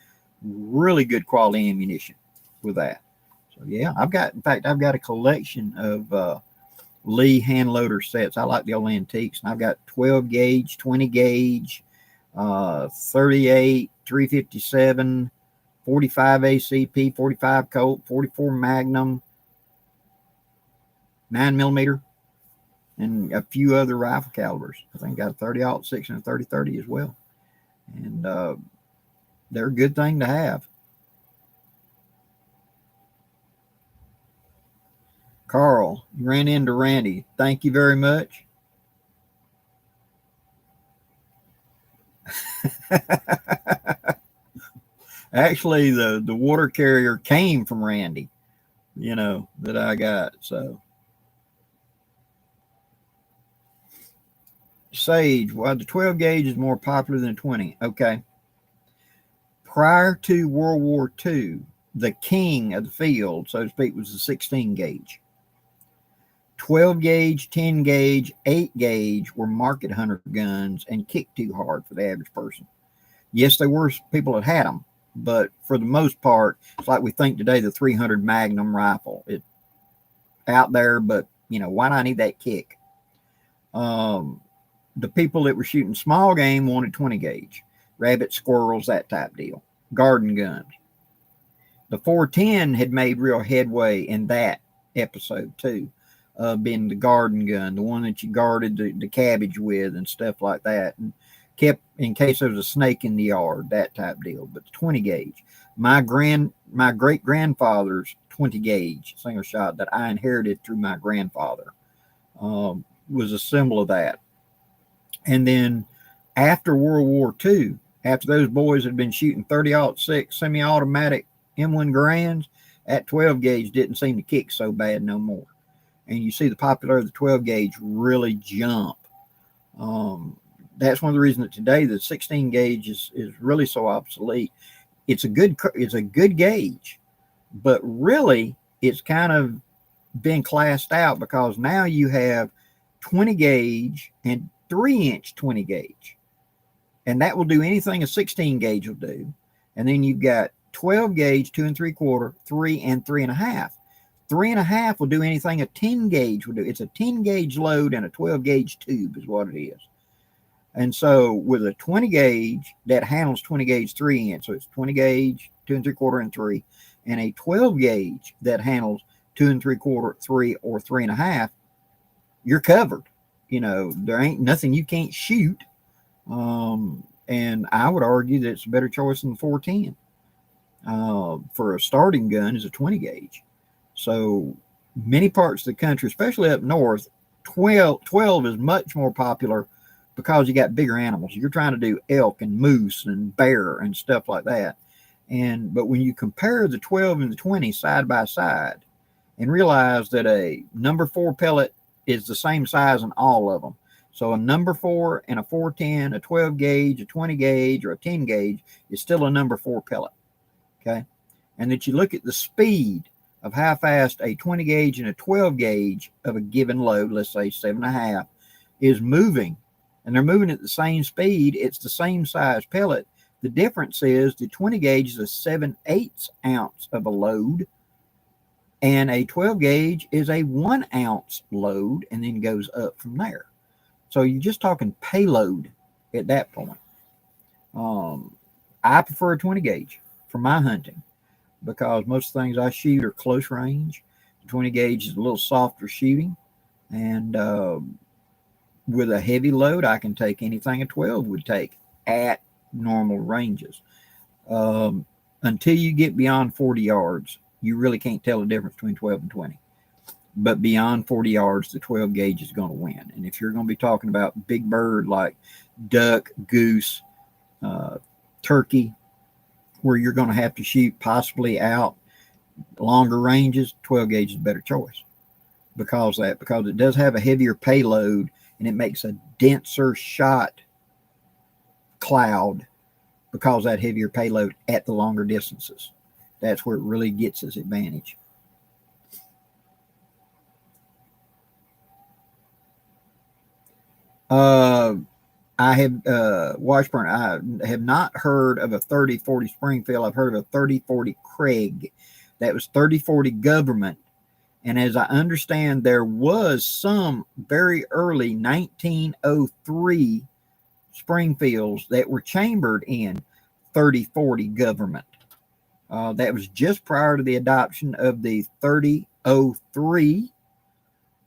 really good quality ammunition with that. So yeah, I've got a collection of Lee hand loader sets. I like the old antiques, and I've got 12 gauge, 20 gauge, 38, 357, 45 ACP, 45 Colt, 44 Magnum, 9mm, and a few other rifle calibers. I think I got a 30-06 and a 30-30 as well. And they're a good thing to have. Carl, you ran into Randy. Thank you very much. Actually, the water carrier came from Randy, you know, that I got. So, Sage, well, the 12 gauge is more popular than 20. Okay. Prior to World War II, the king of the field, so to speak, was the 16 gauge. 12 gauge, 10 gauge, 8 gauge were market hunter guns and kicked too hard for the average person. Yes, there were people that had them, but for the most part, it's like we think today, the 300 Magnum rifle. It's out there, but, you know, why not need that kick? The people that were shooting small game wanted 20 gauge. Rabbit, squirrels, that type deal. Garden guns. The 410 had made real headway in that episode too, being the garden gun, the one that you guarded the cabbage with and stuff like that, and kept in case there was a snake in the yard, that type deal. But the 20 gauge, my great grandfather's 20 gauge single shot that I inherited through my grandfather was a symbol of that. And then after World War II, after those boys had been shooting 30-06 semi-automatic M1 Grands, that 12 gauge didn't seem to kick so bad no more. And you see the popularity of the 12 gauge really jump. That's one of the reasons that today the 16 gauge is really so obsolete. It's a good gauge, But really, it's kind of been classed out because now you have 20 gauge and 3-inch 20 gauge. And that will do anything a 16 gauge will do. And then you've got 12 gauge, 2 3/4, 3 and 3.5. 3.5 will do anything a 10 gauge will do. It's a 10 gauge load and a 12 gauge tube is what it is. And so with a 20 gauge that handles 20 gauge 3-inch, so it's 20 gauge, 2 3/4 and 3, and a 12 gauge that handles 2 3/4, 3 or 3.5, you're covered. You know, there ain't nothing you can't shoot. And I would argue that it's a better choice than the 410. For a starting gun is a 20 gauge. So many parts of the country, especially up north, 12 is much more popular because you got bigger animals. You're trying to do elk and moose and bear and stuff like that. But when you compare the 12 and the 20 side by side and realize that a number 4 pellet is the same size in all of them. So a number 4 and a 410, a 12 gauge, a 20 gauge, or a 10 gauge is still a number 4 pellet. Okay. And that you look at the speed of how fast a 20 gauge and a 12 gauge of a given load, let's say 7.5, is moving. And they're moving at the same speed. It's the same size pellet. The difference is the 20 gauge is a 7/8 ounce of a load, and a 12 gauge is a 1 ounce load, and then goes up from there. So you're just talking payload at that point. I prefer a 20 gauge for my hunting because most things I shoot are close range. The 20 gauge is a little softer shooting, and with a heavy load, I can take anything a 12 would take at normal ranges. Until you get beyond 40 yards, you really can't tell the difference between 12 and 20. But beyond 40 yards, the 12 gauge is going to win. And if you're going to be talking about big bird like duck, goose, turkey, where you're going to have to shoot possibly out longer ranges, 12 gauge is a better choice because it does have a heavier payload and it makes a denser shot cloud because of that heavier payload at the longer distances. That's where it really gets its advantage. I have Washburn. I have not heard of a 30-40 Springfield. I've heard of a 30-40 Craig. That was 30-40 government. And as I understand, there was some very early 1903 Springfields that were chambered in 30-40 government. That was just prior to the adoption of the 30-03,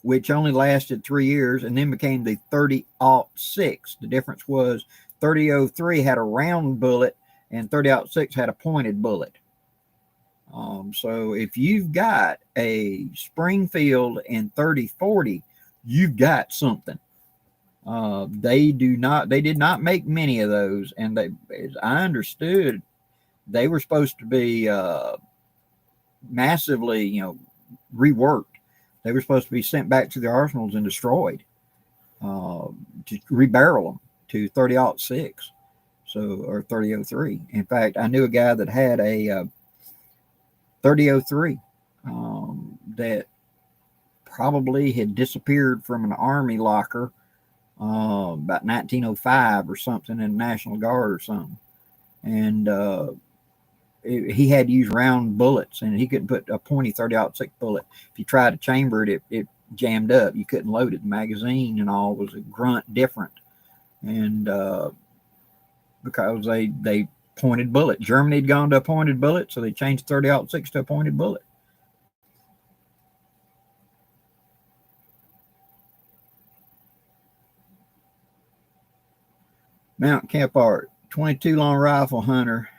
which only lasted 3 years, and then became the 30-06. The difference was 30-03 had a round bullet and 30-06 had a pointed bullet. So if you've got a Springfield and 30-40, you've got something. They did not make many of those, and they, as I understood, they were supposed to be massively, reworked. They were supposed to be sent back to the arsenals and destroyed to rebarrel them to 30-06, or 30-03. In fact, I knew a guy that had a 30-03 that probably had disappeared from an army locker about 1905 or something in the National Guard or something, and he had to use round bullets, and he couldn't put a pointy 30-06 bullet. If you tried to chamber it, it jammed up. You couldn't load it. The magazine and all was a grunt different, and because they pointed bullet. Germany had gone to a pointed bullet, so they changed 30-06 to a pointed bullet. Mount Campart, 22 long rifle hunter.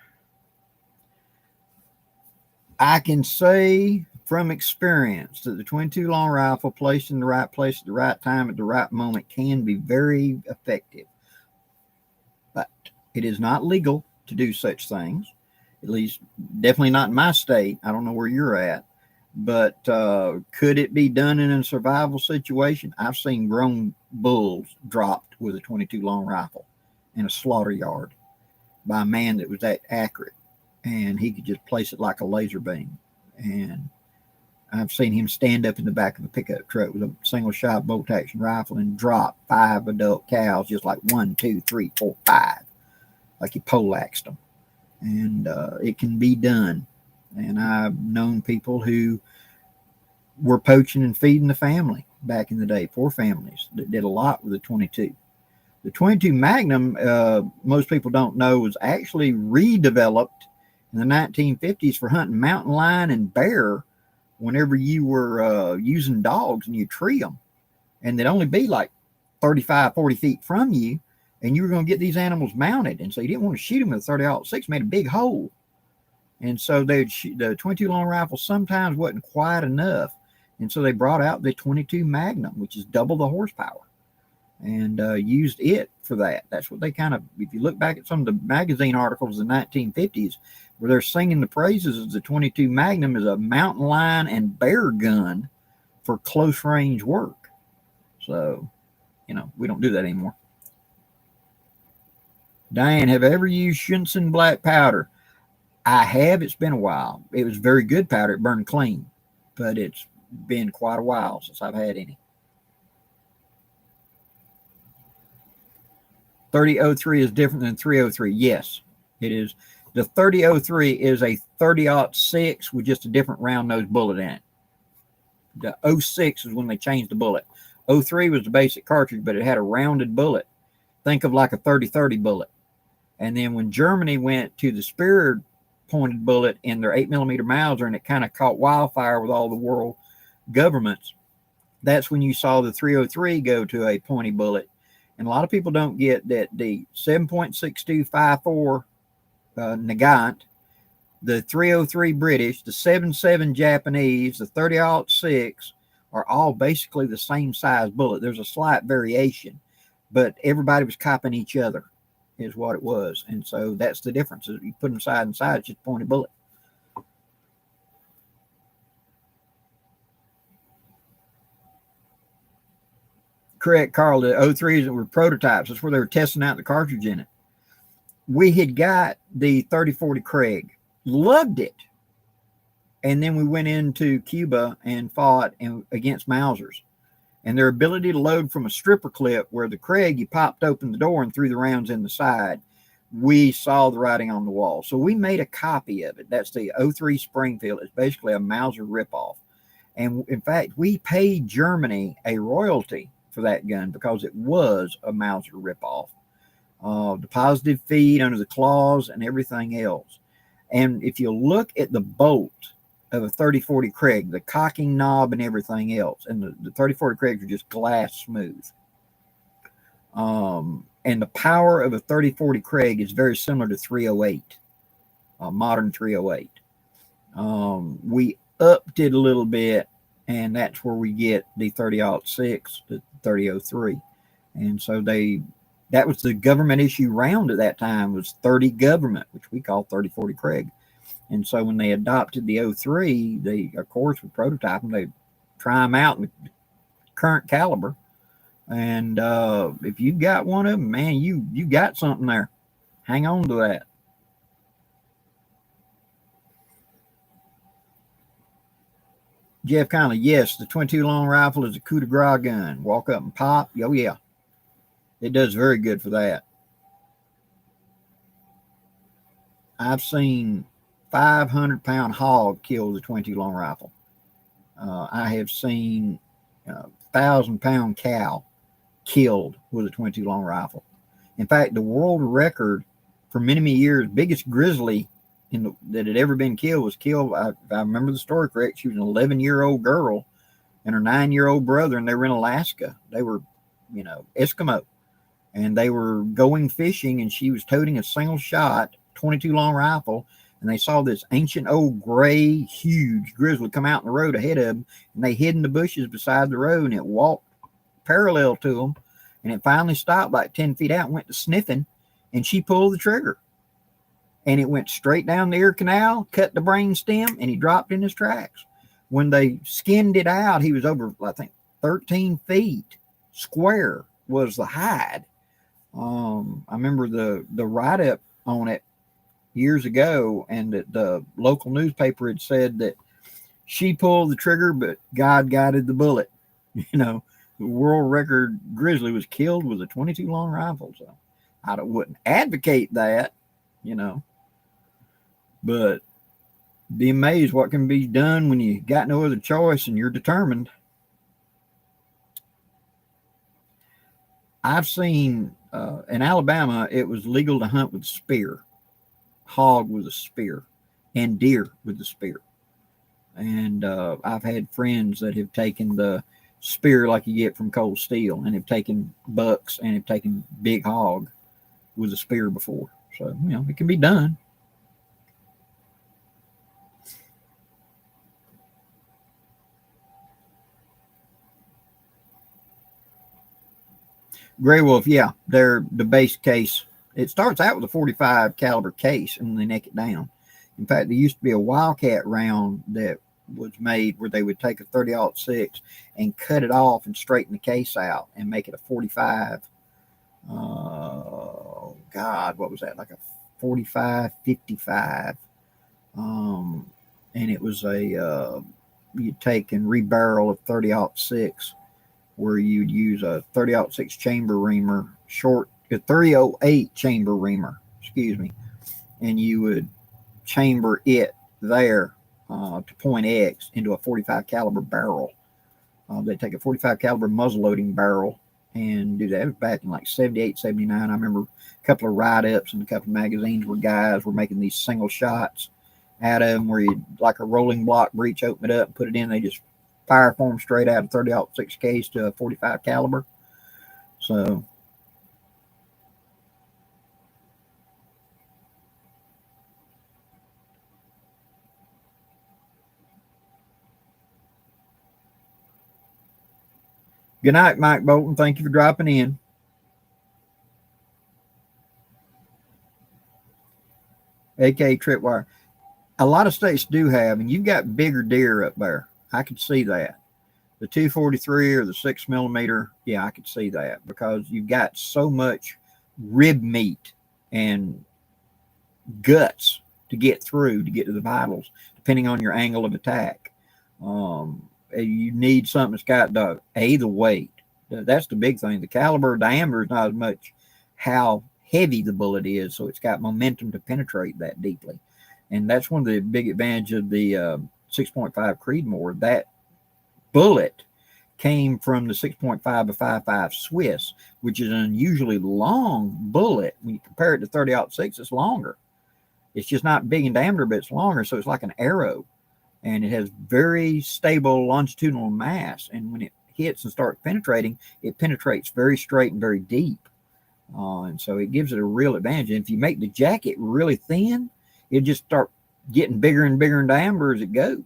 I can say from experience that the 22 long rifle placed in the right place at the right time at the right moment can be very effective. But it is not legal to do such things, at least definitely not in my state. I don't know where you're at, but could it be done in a survival situation? I've seen grown bulls dropped with a 22 long rifle in a slaughter yard by a man that was that accurate, and he could just place it like a laser beam. And I've seen him stand up in the back of a pickup truck with a single shot bolt action rifle and drop 5 adult cows, just like 1, 2, 3, 4, 5, like he poleaxed them. And it can be done. And I've known people who were poaching and feeding the family back in the day, poor families that did a lot with the 22. The 22 Magnum, most people don't know, was actually redeveloped in the 1950s for hunting mountain lion and bear whenever you were using dogs and you tree them. And they'd only be like 35, 40 feet from you, and you were going to get these animals mounted. And so you didn't want to shoot them with a 30-06, made a big hole. And so they'd shoot, the 22 long rifle sometimes wasn't quite enough. And so they brought out the 22 Magnum, which is double the horsepower, and used it for that. That's what they kind of, if you look back at some of the magazine articles in the 1950s, where they're singing the praises of the 22 Magnum as a mountain lion and bear gun for close range work. So, you know, we don't do that anymore. Diane, have I ever used Shinson black powder? I have. It's been a while. It was very good powder. It burned clean, but it's been quite a while since I've had any. 3003 is different than 303. Yes, it is. The 3003 is a 30-06 with just a different round nose bullet in it. The 06 is when they changed the bullet. 03 was the basic cartridge, but it had a rounded bullet. Think of like a 30-30 bullet. And then when Germany went to the spear pointed bullet in their 8mm Mauser, and it kind of caught wildfire with all the world governments, that's when you saw the 303 go to a pointy bullet. And a lot of people don't get that the 7.6254 Nagant, the 303 British, the 7.7 Japanese, the 30-06 are all basically the same size bullet. There's a slight variation, but everybody was copying each other is what it was. And so that's the difference. You put them side and side, it's just a pointed bullet. Correct, Carl. The 03s were prototypes. That's where they were testing out the cartridge in it. We had got the 30-40 Craig, loved it. And then we went into Cuba and fought against Mausers. And their ability to load from a stripper clip, where the Craig, you popped open the door and threw the rounds in the side, we saw the writing on the wall. So we made a copy of it. That's the 03 Springfield. It's basically a Mauser ripoff. And in fact, we paid Germany a royalty for that gun because it was a Mauser ripoff. The positive feed under the claws and everything else. And if you look at the bolt of a 30-40 Craig, the cocking knob and everything else, and the 30-40 Craigs are just glass smooth. And the power of a 30-40 Craig is very similar to 308, modern 308. We upped it a little bit, and that's where we get the 30-06, the 30-03. And so that was the government issue round at that time, was 30 government, which we call 30-40 Craig. And so when they adopted the 03, they, of course, would prototype them. They try them out with current caliber. And if you've got one of them, man, you got something there. Hang on to that. Jeff Conley, yes, the 22 long rifle is a coup de grace gun. Walk up and pop. Oh, yeah. It does very good for that. I've seen 500-pound hog kill the 22 long rifle. I have seen 1,000-pound cow killed with a 22 long rifle. In fact, the world record for many, many years, biggest grizzly that had ever been killed was killed, if I remember the story correct, she was an 11-year-old girl and her 9-year-old brother, and they were in Alaska. They were, Eskimo. And they were going fishing, and she was toting a single shot 22 long rifle, and they saw this ancient old gray, huge grizzly come out in the road ahead of them, and they hid in the bushes beside the road, and it walked parallel to them, and it finally stopped like 10 feet out and went to sniffing, and she pulled the trigger. And it went straight down the ear canal, cut the brain stem, and he dropped in his tracks. When they skinned it out, he was over, I think, 13 feet square was the hide. I remember the write-up on it years ago, and the local newspaper had said that She pulled the trigger, but God guided the bullet. You know, the world record grizzly was killed with a 22 long rifle. So I wouldn't advocate that, you know, but be amazed what can be done when you got no other choice and you're determined. I've seen in Alabama, it was legal to hunt with a spear, hog with a spear, and deer with a spear. And I've had friends that have taken the spear like you get from cold steel and have taken bucks and have taken big hog with a spear before. So, you know, it can be done. Gray Wolf, yeah, they're the base case. It starts out with a 45 caliber case and they neck it down. In fact, there used to be a Wildcat round that was made where they would take a 30-06 and cut it off and straighten the case out and make it a 45. God, what was that? Like a 45, 55. And it was a, you'd take and rebarrel a 30-06 where you'd use a 30-06 chamber reamer, a 308 chamber reamer, excuse me, and you would chamber it there to point X into a 45 caliber barrel. They take a 45 caliber muzzle loading barrel and do that. It was back in like 78, 79. I remember a couple of write-ups and a couple of magazines where guys were making these single shots out of them where you like a rolling block breech, open it up and put it in. They just fire form straight out of 30-06 case to a 45 caliber. So good night, Mike Bolton. Thank you for dropping in. AK Tripwire. A lot of states do have, and you've got bigger deer up there. I could see that. The 243 or the 6mm, yeah, I could see that because you've got so much rib meat and guts to get through to get to the vitals, depending on your angle of attack. You need something that's got the weight. That's the big thing. The caliber diameter is not as much how heavy the bullet is, so it's got momentum to penetrate that deeply. And that's one of the big advantages of the 6.5 Creedmoor. That bullet came from the 6.5 to 5.5 Swiss, which is an unusually long bullet. When you compare it to 30-06, it's longer. It's just not big in diameter, but it's longer, so it's like an arrow. And it has very stable longitudinal mass. And when it hits and starts penetrating, it penetrates very straight and very deep. And so it gives it a real advantage. And if you make the jacket really thin, it'll just start getting bigger and bigger in diameter as it goes,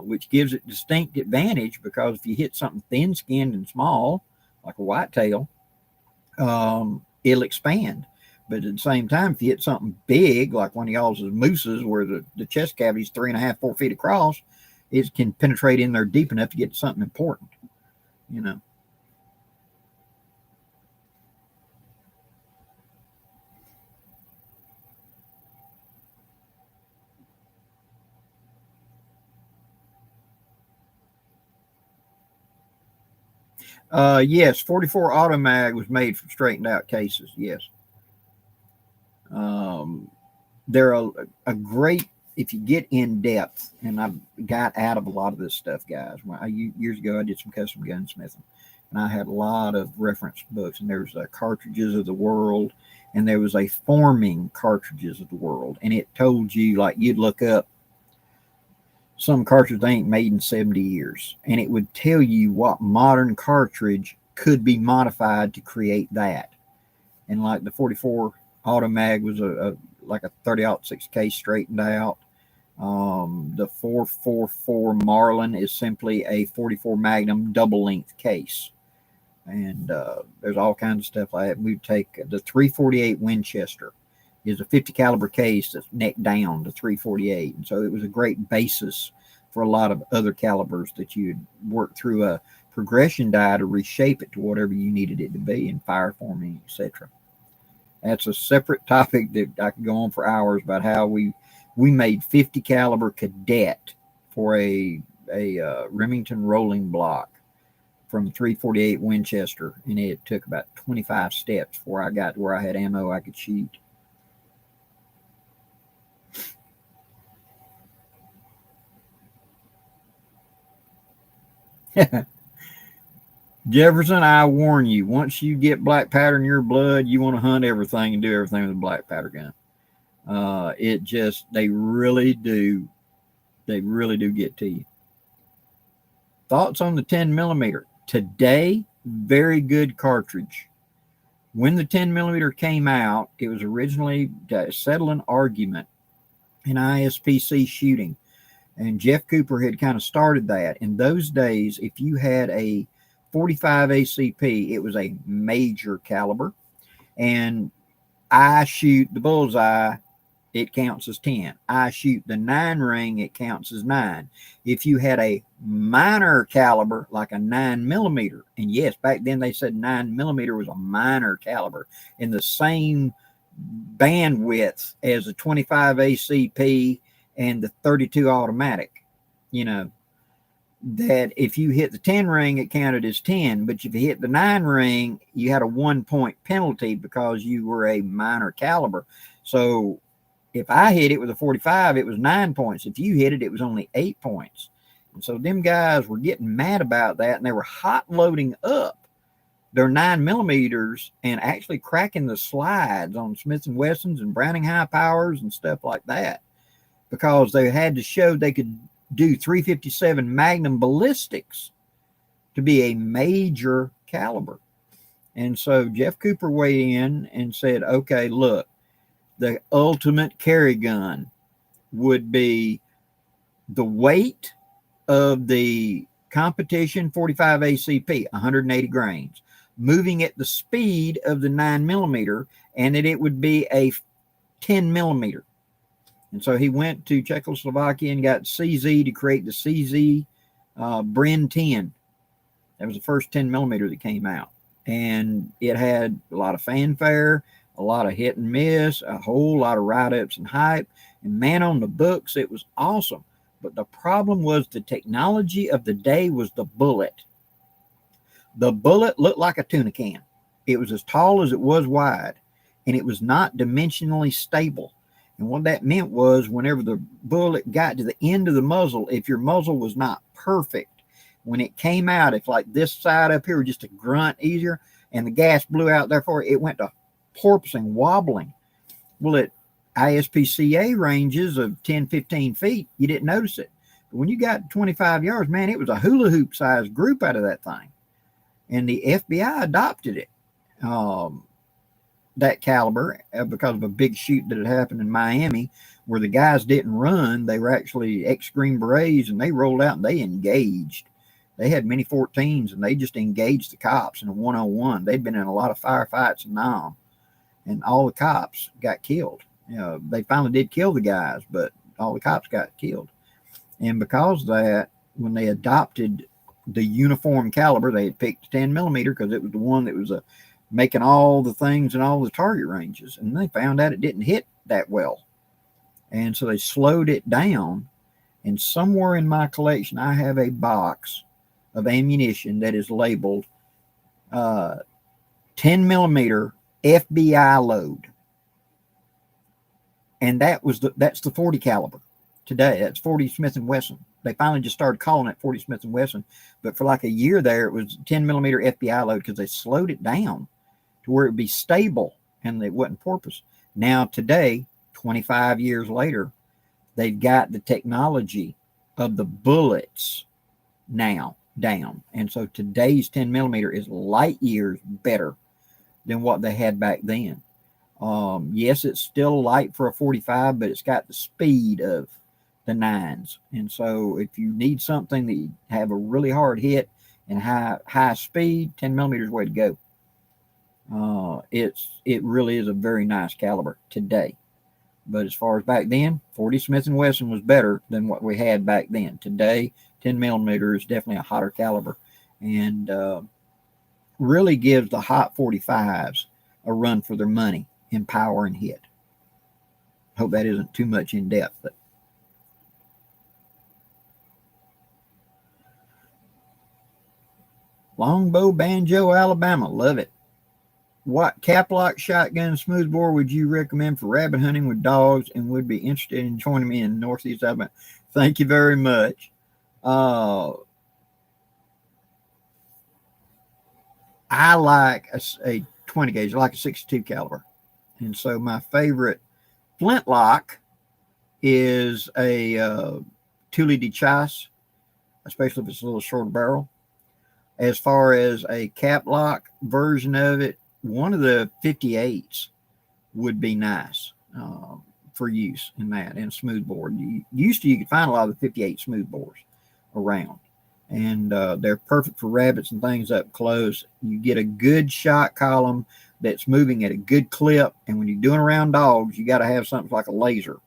which gives it distinct advantage because if you hit something thin-skinned and small, like a whitetail, it'll expand. But at the same time, if you hit something big, like one of y'all's mooses, where the chest cavity is 3.5, 4 feet across, it can penetrate in there deep enough to get something important, you know. Yes, 44 Automag was made from straightened out cases. Yes. They're a great, if you get in depth, and I've got out of a lot of this stuff, guys. Years ago, I did some custom gunsmithing, and I had a lot of reference books, and there was cartridges of the world, and there was a forming cartridges of the world, and it told you, like, you'd look up some cartridge they ain't made in 70 years, and it would tell you what modern cartridge could be modified to create that. And like the 44 Automag was like a 30-06 case straightened out. The 444 Marlin is simply a 44 Magnum double length case. And there's all kinds of stuff like that. We take the 348 Winchester is a 50 caliber case that's neck down to 348. And so it was a great basis for a lot of other calibers that you'd work through a progression die to reshape it to whatever you needed it to be in fire forming, etc. That's a separate topic that I could go on for hours about how we made 50 caliber cadet for a Remington rolling block from 348 Winchester, and it took about 25 steps before I got to where I had ammo I could shoot. Jefferson, I warn you, once you get black powder in your blood, you want to hunt everything and do everything with a black powder gun. They really do get to you. Thoughts on the 10 millimeter? Today, very good cartridge. When the 10 millimeter came out, it was originally to settle an argument in ISPC shooting. And Jeff Cooper had kind of started that. In those days, if you had a 45 ACP, it was a major caliber. And I shoot the bullseye, it counts as 10. I shoot the 9 ring, it counts as 9. If you had a minor caliber, like a 9 millimeter, and yes, back then they said 9 millimeter was a minor caliber in the same bandwidth as a 25 ACP and the 32 automatic, you know, that if you hit the 10 ring, it counted as 10. But if you hit the 9 ring, you had a 1-point penalty because you were a minor caliber. So if I hit it with a 45, it was 9 points. If you hit it, it was only 8 points. And so them guys were getting mad about that, and they were hot loading up their 9 millimeters and actually cracking the slides on Smith & Wessons and Browning high powers and stuff like that, because they had to show they could do 357 Magnum ballistics to be a major caliber. And so Jeff Cooper weighed in and said, okay, look, the ultimate carry gun would be the weight of the competition 45 ACP, 180 grains, moving at the speed of the 9 millimeter, and that it would be a 10 millimeter. And so he went to Czechoslovakia and got CZ to create the CZ Bren 10. That was the first 10 millimeter that came out. And it had a lot of fanfare, a lot of hit and miss, a whole lot of write-ups and hype. And man, on the books, it was awesome. But the problem was the technology of the day was the bullet. The bullet looked like a tuna can. It was as tall as it was wide, and it was not dimensionally stable. And what that meant was whenever the bullet got to the end of the muzzle, if your muzzle was not perfect, when it came out, if like this side up here was just a grunt easier and the gas blew out, therefore it went to porpoising, wobbling. Well, at ISPCA ranges of 10, 15 feet, you didn't notice it. But when you got 25 yards, man, it was a hula hoop sized group out of that thing. And the FBI adopted it. That caliber because of a big shoot that had happened in Miami where the guys didn't run. They were actually ex-Green Berets, and they rolled out and they engaged. They had mini 14s and they just engaged the cops in a 1-on-1. They'd been in a lot of firefights in Nam, and all the cops got killed. You know, they finally did kill the guys, but all the cops got killed. And because of that, when they adopted the uniform caliber, they had picked 10 millimeter because it was the one that was making all the things and all the target ranges. And they found out it didn't hit that well. And so they slowed it down. And somewhere in my collection, I have a box of ammunition that is labeled 10 millimeter FBI load. And that's the 40 caliber today. That's 40 Smith & Wesson. They finally just started calling it 40 Smith & Wesson. But for like a year there, it was 10 millimeter FBI load because they slowed it down to where it would be stable and it wasn't porpoise. Now today, 25 years later, they've got the technology of the bullets now down. And so today's 10 millimeter is light years better than what they had back then. Yes, it's still light for a 45, but it's got the speed of the 9s. And so if you need something that you have a really hard hit and high speed, 10 millimeters way to go. It really is a very nice caliber today. But as far as back then, 40 Smith & Wesson was better than what we had back then. Today, 10 millimeter is definitely a hotter caliber, and really gives the hot 45s a run for their money in power and hit. Hope that isn't too much in depth, but Longbow Banjo, Alabama. Love it. What caplock shotgun smoothbore would you recommend for rabbit hunting with dogs and would be interested in joining me in Northeast Alabama? Thank you very much. I like a 20 gauge, I like a 62 caliber. And so my favorite flintlock is a Thule de Chasse, especially if it's a little shorter barrel. As far as a caplock version of it, one of the 58s would be nice for use in that, and smoothbore. You could find a lot of the 58 smoothbores around, and they're perfect for rabbits and things up close. You get a good shot column that's moving at a good clip, and when you're doing around dogs, you got to have something like a laser,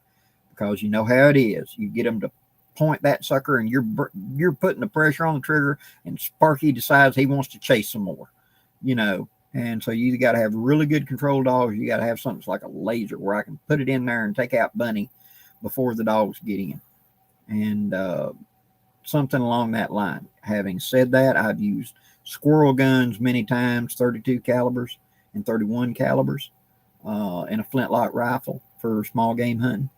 because you know how it is. You get them to point that sucker, and you're putting the pressure on the trigger, and Sparky decides he wants to chase some more, you know. And so you got to have really good control dogs. You got to have something like a laser where I can put it in there and take out Bunny before the dogs get in, and something along that line. Having said that, I've used squirrel guns many times, 32 calibers and 31 calibers, and a flintlock rifle for small game hunting.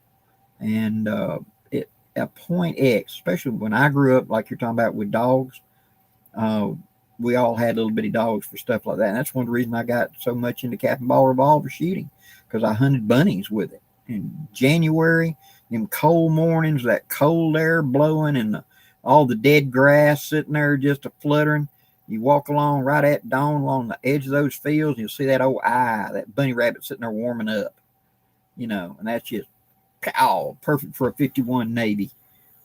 And a point X, especially when I grew up, like you're talking about with dogs, we all had little bitty dogs for stuff like that. And that's one of the reasons I got so much into cap and ball revolver shooting, because I hunted bunnies with it. In January, them cold mornings, that cold air blowing, and all the dead grass sitting there just a fluttering. You walk along right at dawn along the edge of those fields, and you'll see that old eye, that bunny rabbit sitting there warming up, you know, and that's just pow, perfect for a 51 Navy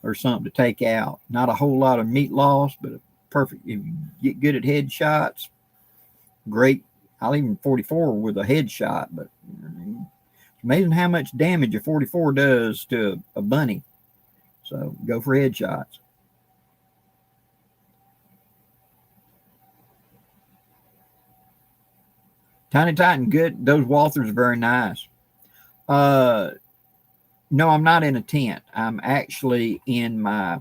or something to take out. Not a whole lot of meat loss, but perfect. If you get good at headshots, great. I'll even 44 with a headshot, but it's amazing how much damage a 44 does to a bunny. So go for headshots. Tiny Titan, good. Those Walthers are very nice. No, I'm not in a tent. I'm actually in my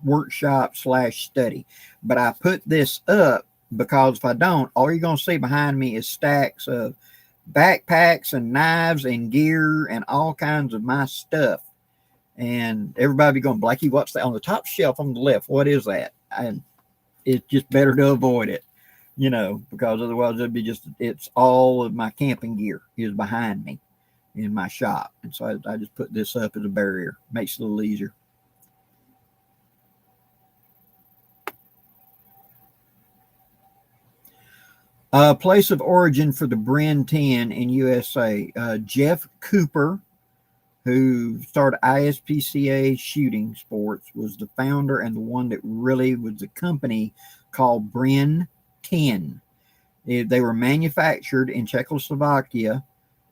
workshop / study. But I put this up because if I don't, all you're going to see behind me is stacks of backpacks and knives and gear and all kinds of my stuff. And everybody be going, Blackie, what's that on the top shelf on the left? What is that? And it's just better to avoid it, you know, because otherwise it'd be just, it's all of my camping gear is behind me in my shop. And so I just put this up as a barrier. Makes it a little easier. Place of origin for the Bren 10 in USA. Jeff Cooper, who started ISPCA Shooting Sports, was the founder and the one that really was the company called Bren 10. They were manufactured in Czechoslovakia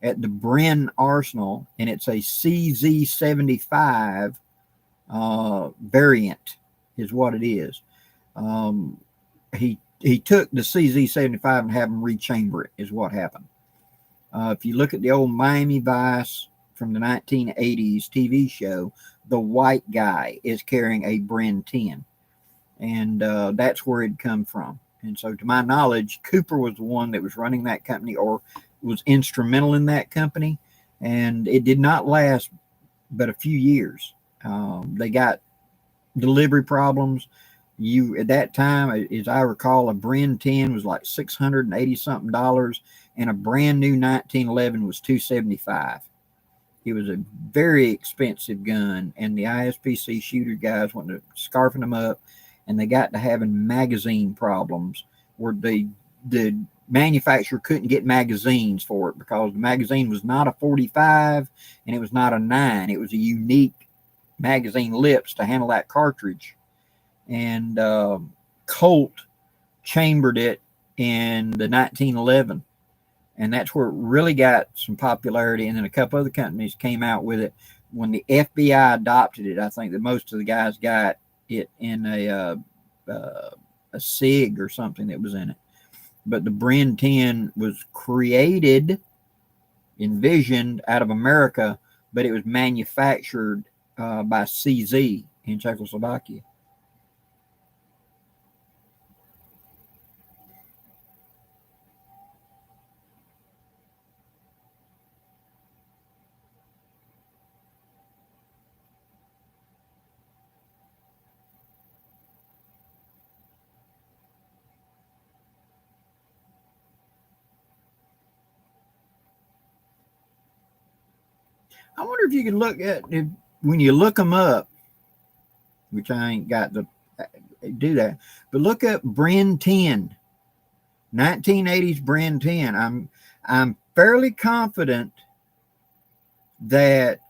at the Bren Arsenal, and it's a CZ75 variant is what it is. He took the CZ75 and had him rechamber it is what happened. If you look at the old Miami Vice from the 1980s TV show, the white guy is carrying a Bren 10, and that's where it'd come from. And so to my knowledge, Cooper was the one that was running that company or was instrumental in that company, and it did not last but a few years. They got delivery problems. At that time, as I recall, a Bren 10 was like $680 something, and a brand new 1911 was $275. It was a very expensive gun, and the ISPC shooter guys went to scarfing them up, and they got to having magazine problems where the manufacturer couldn't get magazines for it because the magazine was not a 45 and it was not a 9. It was a unique magazine lips to handle that cartridge. And Colt chambered it in the 1911, and that's where it really got some popularity. And then a couple other companies came out with it. When the FBI adopted it, I think that most of the guys got it in a SIG or something that was in it. But the Bren 10 was envisioned out of America, but it was manufactured by CZ in Czechoslovakia. I wonder if you can look at, when you look them up, which I ain't got to do that, but look up Bren 10, 1980s Bren 10. I'm fairly confident that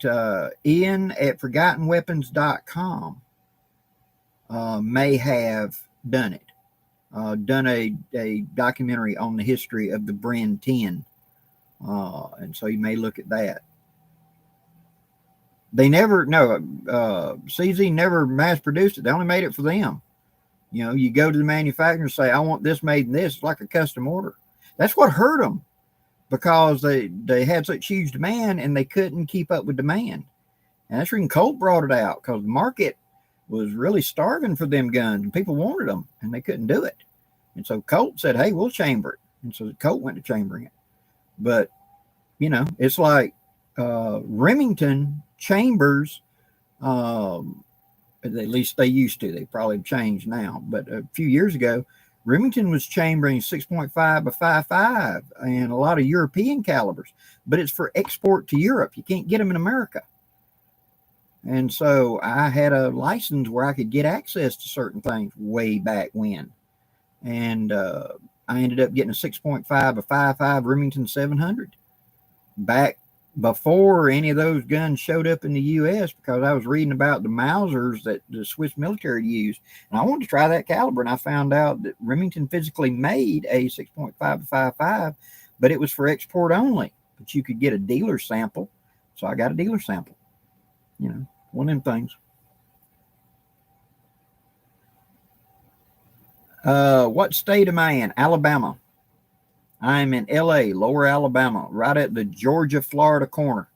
Ian at ForgottenWeapons.com may have done it, done a documentary on the history of the Bren 10. And so you may look at that. They never, no, CZ never mass produced it. They only made it for them. You know, you go to the manufacturer and say, I want this made in this. It's like a custom order. That's what hurt them, because they had such huge demand and they couldn't keep up with demand. And that's when Colt brought it out, because the market was really starving for them guns and people wanted them and they couldn't do it. And so Colt said, hey, we'll chamber it. And so Colt went to chambering it. But, you know, it's like Remington chambers, at least they used to. They probably changed now. But a few years ago, Remington was chambering 6.5 by 5.5 and a lot of European calibers. But it's for export to Europe. You can't get them in America. And so I had a license where I could get access to certain things way back when. And I ended up getting a 6.5 by 5.5 Remington 700 back before any of those guns showed up in the U.S., because I was reading about the Mausers that the Swiss military used. And I wanted to try that caliber, and I found out that Remington physically made a 6.5 by 5.5, but it was for export only. But you could get a dealer sample. So I got a dealer sample. You know, one of them things. What state am I in? Alabama. I'm in LA, Lower Alabama, right at the Georgia-Florida corner.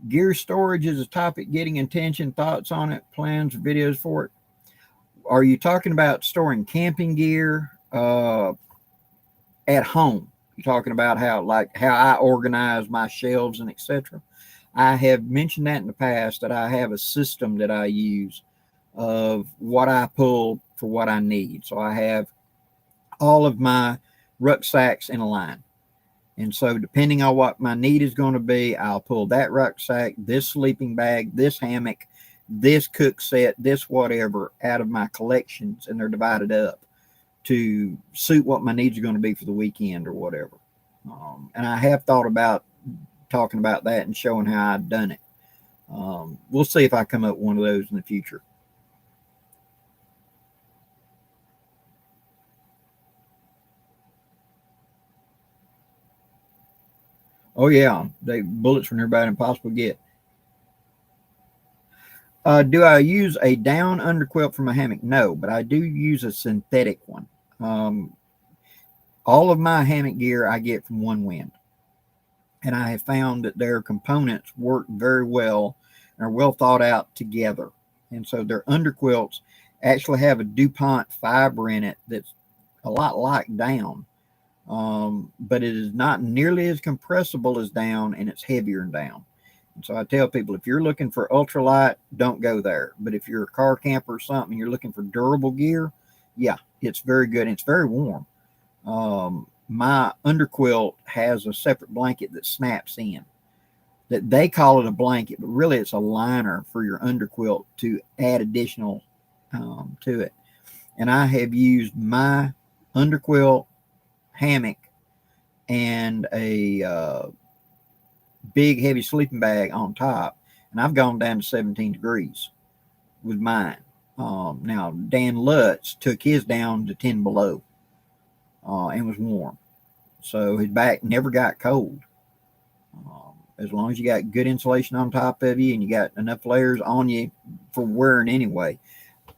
Gear storage is a topic getting attention. Thoughts on it? Plans or videos for it? Are you talking about storing camping gear at home? You're talking about how I organize my shelves and etc. I have mentioned that in the past, that I have a system that I use of what I pull for what I need. So I have all of my rucksacks in a line. And so depending on what my need is going to be, I'll pull that rucksack, this sleeping bag, this hammock, this cook set, this whatever out of my collections, and they're divided up to suit what my needs are going to be for the weekend or whatever. And I have thought about talking about that and showing how I've done it. We'll see if I come up with one of those in the future. Oh yeah, they bullets were nearby impossible to get. Do I use a down underquilt for my hammock? No, but I do use a synthetic one. All of my hammock gear I get from One Wind. And I have found that their components work very well and are well thought out together. And so their underquilts actually have a DuPont fiber in it that's a lot like down. But it is not nearly as compressible as down, and it's heavier than down. And so I tell people, if you're looking for ultralight, don't go there. But if you're a car camper or something, you're looking for durable gear, yeah, it's very good. And it's very warm. My underquilt has a separate blanket that snaps in. That they call it a blanket, but really it's a liner for your underquilt to add additional to it. And I have used my underquilt, hammock, and a big heavy sleeping bag on top, and I've gone down to 17 degrees with mine. Now Dan Lutz took his down to 10 below and was warm, so his back never got cold. As long as you got good insulation on top of you and you got enough layers on you for wearing anyway.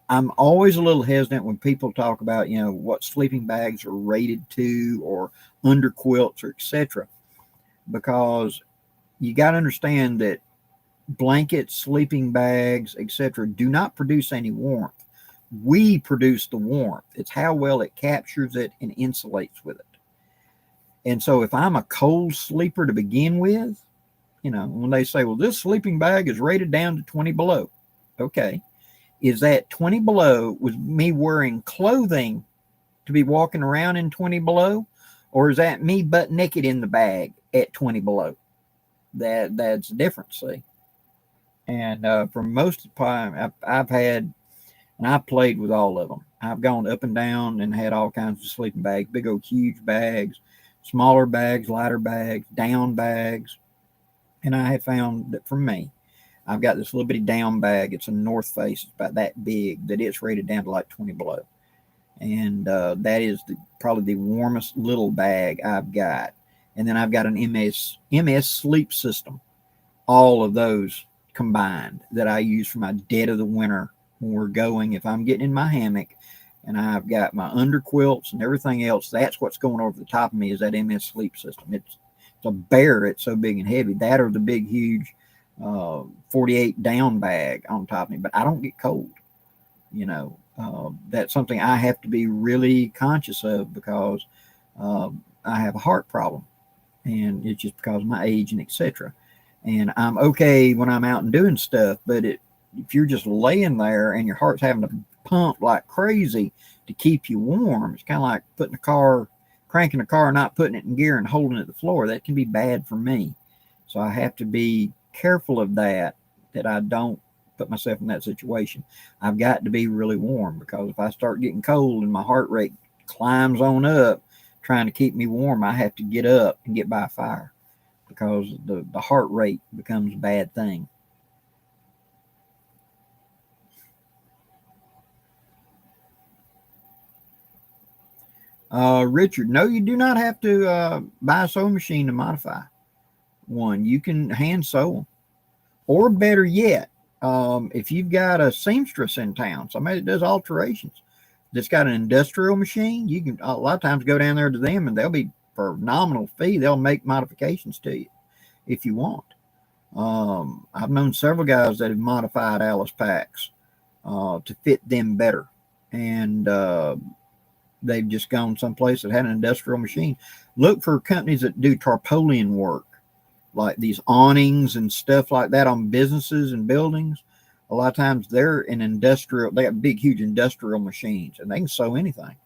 I'm always a little hesitant when people talk about, you know, what sleeping bags are rated to, or underquilts, or etc. Because you got to understand that blankets, sleeping bags, etc. do not produce any warmth. We produce the warmth. It's how well it captures it and insulates with it. And so if I'm a cold sleeper to begin with, you know, when they say, well, this sleeping bag is rated down to 20 below. Okay. Is that 20 below was me wearing clothing to be walking around in 20 below? Or is that me butt naked in the bag at 20 below? That's the difference, see? And for most of the time, I've had, and I've played with all of them. I've gone up and down and had all kinds of sleeping bags, big old huge bags, smaller bags, lighter bags, down bags. And I have found that for me, I've got this little bitty down bag. It's a North Face. It's about that big that it's rated down to like 20 below. And that is probably the warmest little bag I've got. And then I've got an MS sleep system. All of those combined that I use for my dead of the winter when we're going. If I'm getting in my hammock and I've got my underquilts and everything else, that's what's going over the top of me is that MS sleep system. It's a bear. It's so big and heavy. That or the big, huge 48 down bag on top of me. But I don't get cold. You know, that's something I have to be really conscious of because I have a heart problem. And it's just because of my age and etc. And I'm okay when I'm out and doing stuff, but if you're just laying there and your heart's having to pump like crazy to keep you warm, it's kind of like cranking a car, not putting it in gear and holding it to the floor. That can be bad for me. So I have to be careful of that I don't put myself in that situation. I've got to be really warm because if I start getting cold and my heart rate climbs on up, trying to keep me warm, I have to get up and get by a fire because the heart rate becomes a bad thing. Richard, no, you do not have to buy a sewing machine to modify one. You can hand sew them. Or better yet, if you've got a seamstress in town, somebody that does alterations, that's got an industrial machine, you can a lot of times go down there to them and they'll be for a nominal fee. They'll make modifications to you if you want. I've known several guys that have modified Alice packs to fit them better, and they've just gone someplace that had an industrial machine. Look for companies that do tarpaulin work, like these awnings and stuff like that on businesses and buildings. A lot of times they're in industrial, they got big, huge industrial machines and they can sew anything.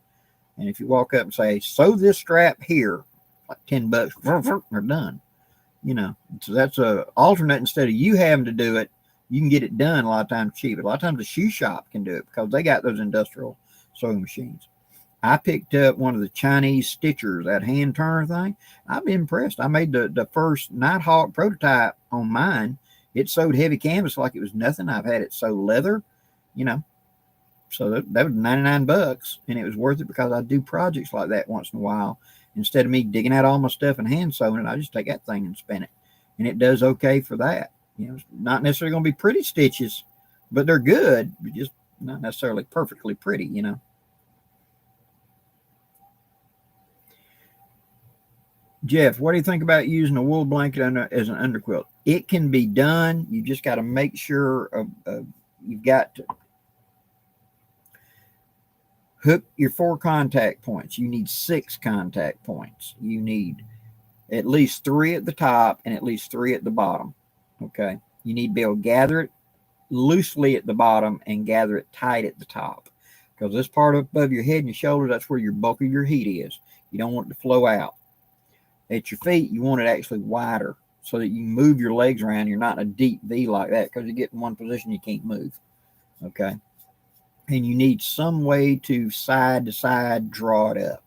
And if you walk up and say, sew this strap here, like $10, they're done. You know, so that's a alternate. Instead of you having to do it, you can get it done a lot of times cheap. A lot of times the shoe shop can do it because they got those industrial sewing machines. I picked up one of the Chinese stitchers, that hand turner thing. I've been impressed. I made the first Nighthawk prototype on mine. It sewed heavy canvas like it was nothing. I've had it sew leather, you know. So that was $99, and it was worth it because I do projects like that once in a while. Instead of me digging out all my stuff and hand sewing it, I just take that thing and spin it, and it does okay for that. You know, it's not necessarily going to be pretty stitches, but they're good, but just not necessarily perfectly pretty, you know. Jeff, what do you think about using a wool blanket as an underquilt? It can be done. You just got to make sure you've got to hook your 4 contact points. You need 6 contact points. You need at least 3 at the top and at least 3 at the bottom. Okay. You need to be able to gather it loosely at the bottom and gather it tight at the top. Because this part above your head and your shoulders, that's where your bulk of your heat is. You don't want it to flow out. At your feet, you want it actually wider so that you can move your legs around. You're not in a deep V like that because you get in one position, you can't move. Okay. And you need some way to side draw it up.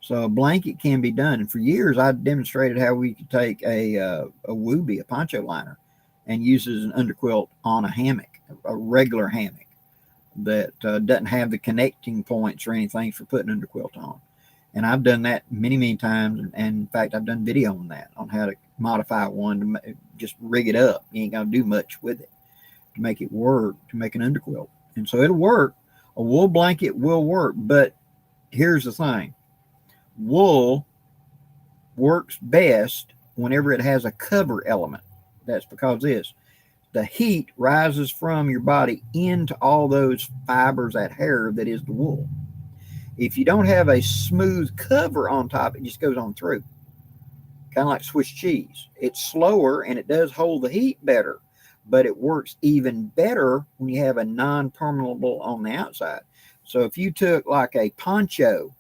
So a blanket can be done. And for years, I demonstrated how we could take a woobie, a poncho liner, and use it as an underquilt on a hammock, a regular hammock that doesn't have the connecting points or anything for putting underquilt on. And I've done that many, many times. And in fact, I've done video on that, on how to modify one to just rig it up. You ain't going to do much with it to make it work, to make an underquilt. And so it'll work. A wool blanket will work. But here's the thing. Wool works best whenever it has a cover element. That's because the heat rises from your body into all those fibers, that hair that is the wool. If you don't have a smooth cover on top, it just goes on through. Kind of like Swiss cheese. It's slower and it does hold the heat better, but it works even better when you have a non-permeable on the outside. So if you took like a poncho,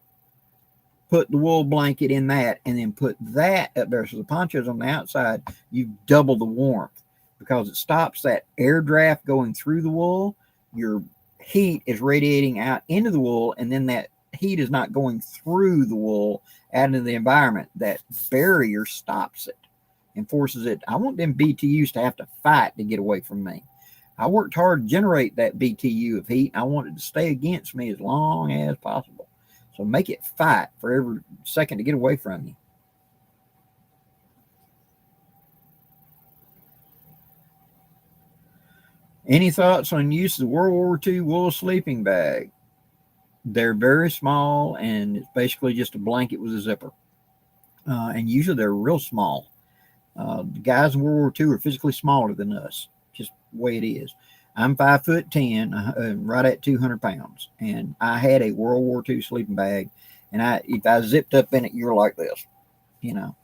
put the wool blanket in that, and then put that up there, so the poncho's on the outside, you double the warmth because it stops that air draft going through the wool. Your heat is radiating out into the wool, and then that heat is not going through the wool out into the environment. That barrier stops it and forces it. I want them BTUs to have to fight to get away from me. I worked hard to generate that BTU of heat. I want it to stay against me as long as possible. So make it fight for every second to get away from you. Any thoughts on use of the World War II wool sleeping bag? They're very small, and it's basically just a blanket with a zipper. And usually they're real small. The guys in World War II are physically smaller than us, just the way it is. I'm 5'10", right at 200 pounds, and I had a World War II sleeping bag, and if I zipped up in it, you're like this, you know.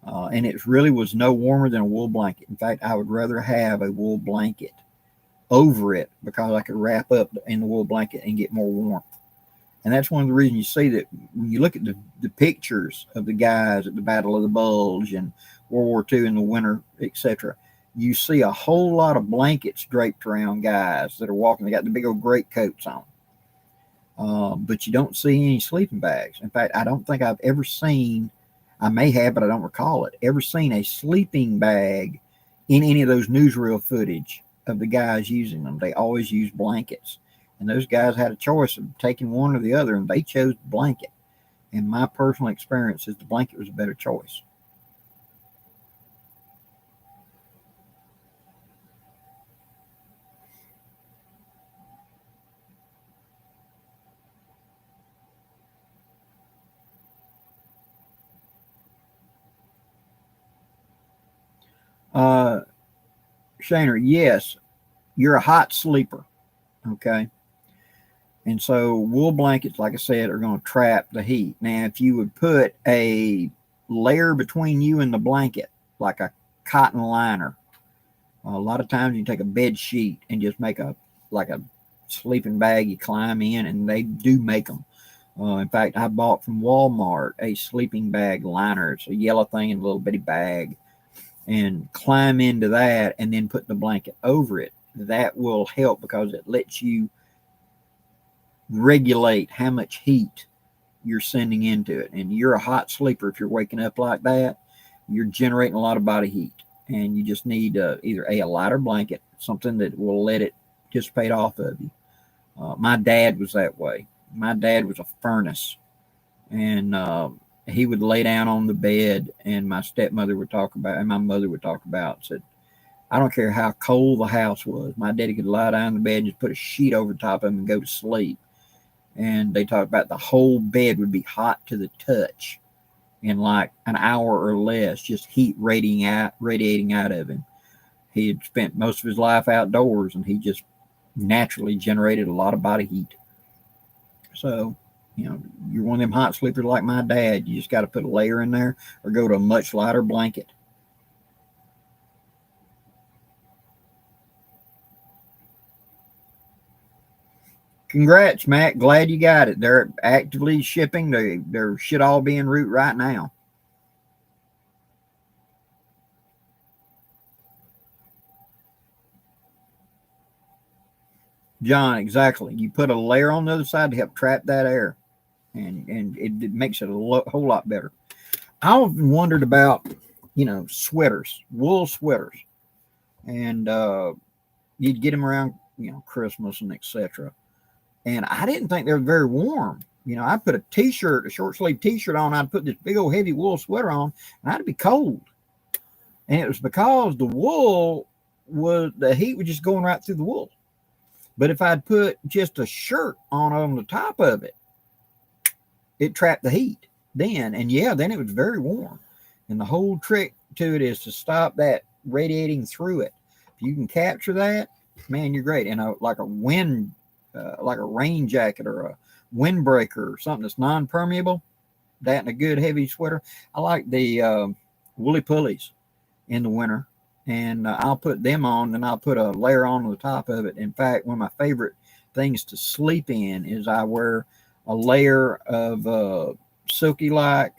And it really was no warmer than a wool blanket. In fact, I would rather have a wool blanket over it because I could wrap up in the wool blanket and get more warmth. And that's one of the reasons you see that when you look at the pictures of the guys at the Battle of the Bulge and World War II in the winter, etc., you see a whole lot of blankets draped around guys that are walking. They got the big old great coats on. But you don't see any sleeping bags. In fact, I don't think I've ever seen, I may have, but I don't recall it, ever seen a sleeping bag in any of those newsreel footage of the guys using them. They always use blankets. And those guys had a choice of taking one or the other, and they chose the blanket. And my personal experience is the blanket was a better choice. Shaner, yes, you're a hot sleeper. Okay. And so wool blankets, like I said, are going to trap the heat. Now, if you would put a layer between you and the blanket, like a cotton liner, a lot of times you take a bed sheet and just make a sleeping bag you climb in, and they do make them. In fact, I bought from Walmart a sleeping bag liner. It's a yellow thing in a little bitty bag, and climb into that and then put the blanket over it. That will help because it lets you regulate how much heat you're sending into it. And you're a hot sleeper. If you're waking up like that, you're generating a lot of body heat, and you just need either a lighter blanket, something that will let it dissipate off of you. My dad was that way. My dad was a furnace, and he would lay down on the bed, and my stepmother would talk about, and my mother would talk about, said, I don't care how cold the house was. My daddy could lie down in the bed and just put a sheet over top of him and go to sleep. And they talked about the whole bed would be hot to the touch in like an hour or less, just heat radiating out of him. He had spent most of his life outdoors, and he just naturally generated a lot of body heat. So, you're one of them hot sleepers like my dad. You just got to put a layer in there or go to a much lighter blanket. Congrats, Matt. Glad you got it. They're actively shipping. There should all be en route right now. John, exactly. You put a layer on the other side to help trap that air, and it makes it a whole lot better. I often wondered about, sweaters, wool sweaters, and you'd get them around, Christmas and etc. And I didn't think they were very warm. I'd put a short sleeve t-shirt on. I'd put this big old heavy wool sweater on, and I'd be cold. And it was because the the heat was just going right through the wool. But if I'd put just a shirt on the top of it, it trapped the heat then. And then it was very warm. And the whole trick to it is to stop that radiating through it. If you can capture that, man, you're great. And like a rain jacket or a windbreaker or something that's non-permeable, that and a good heavy sweater. I like the woolly pulleys in the winter, and I'll put them on, then I'll put a layer on the top of it. In fact, one of my favorite things to sleep in is I wear a layer of silky like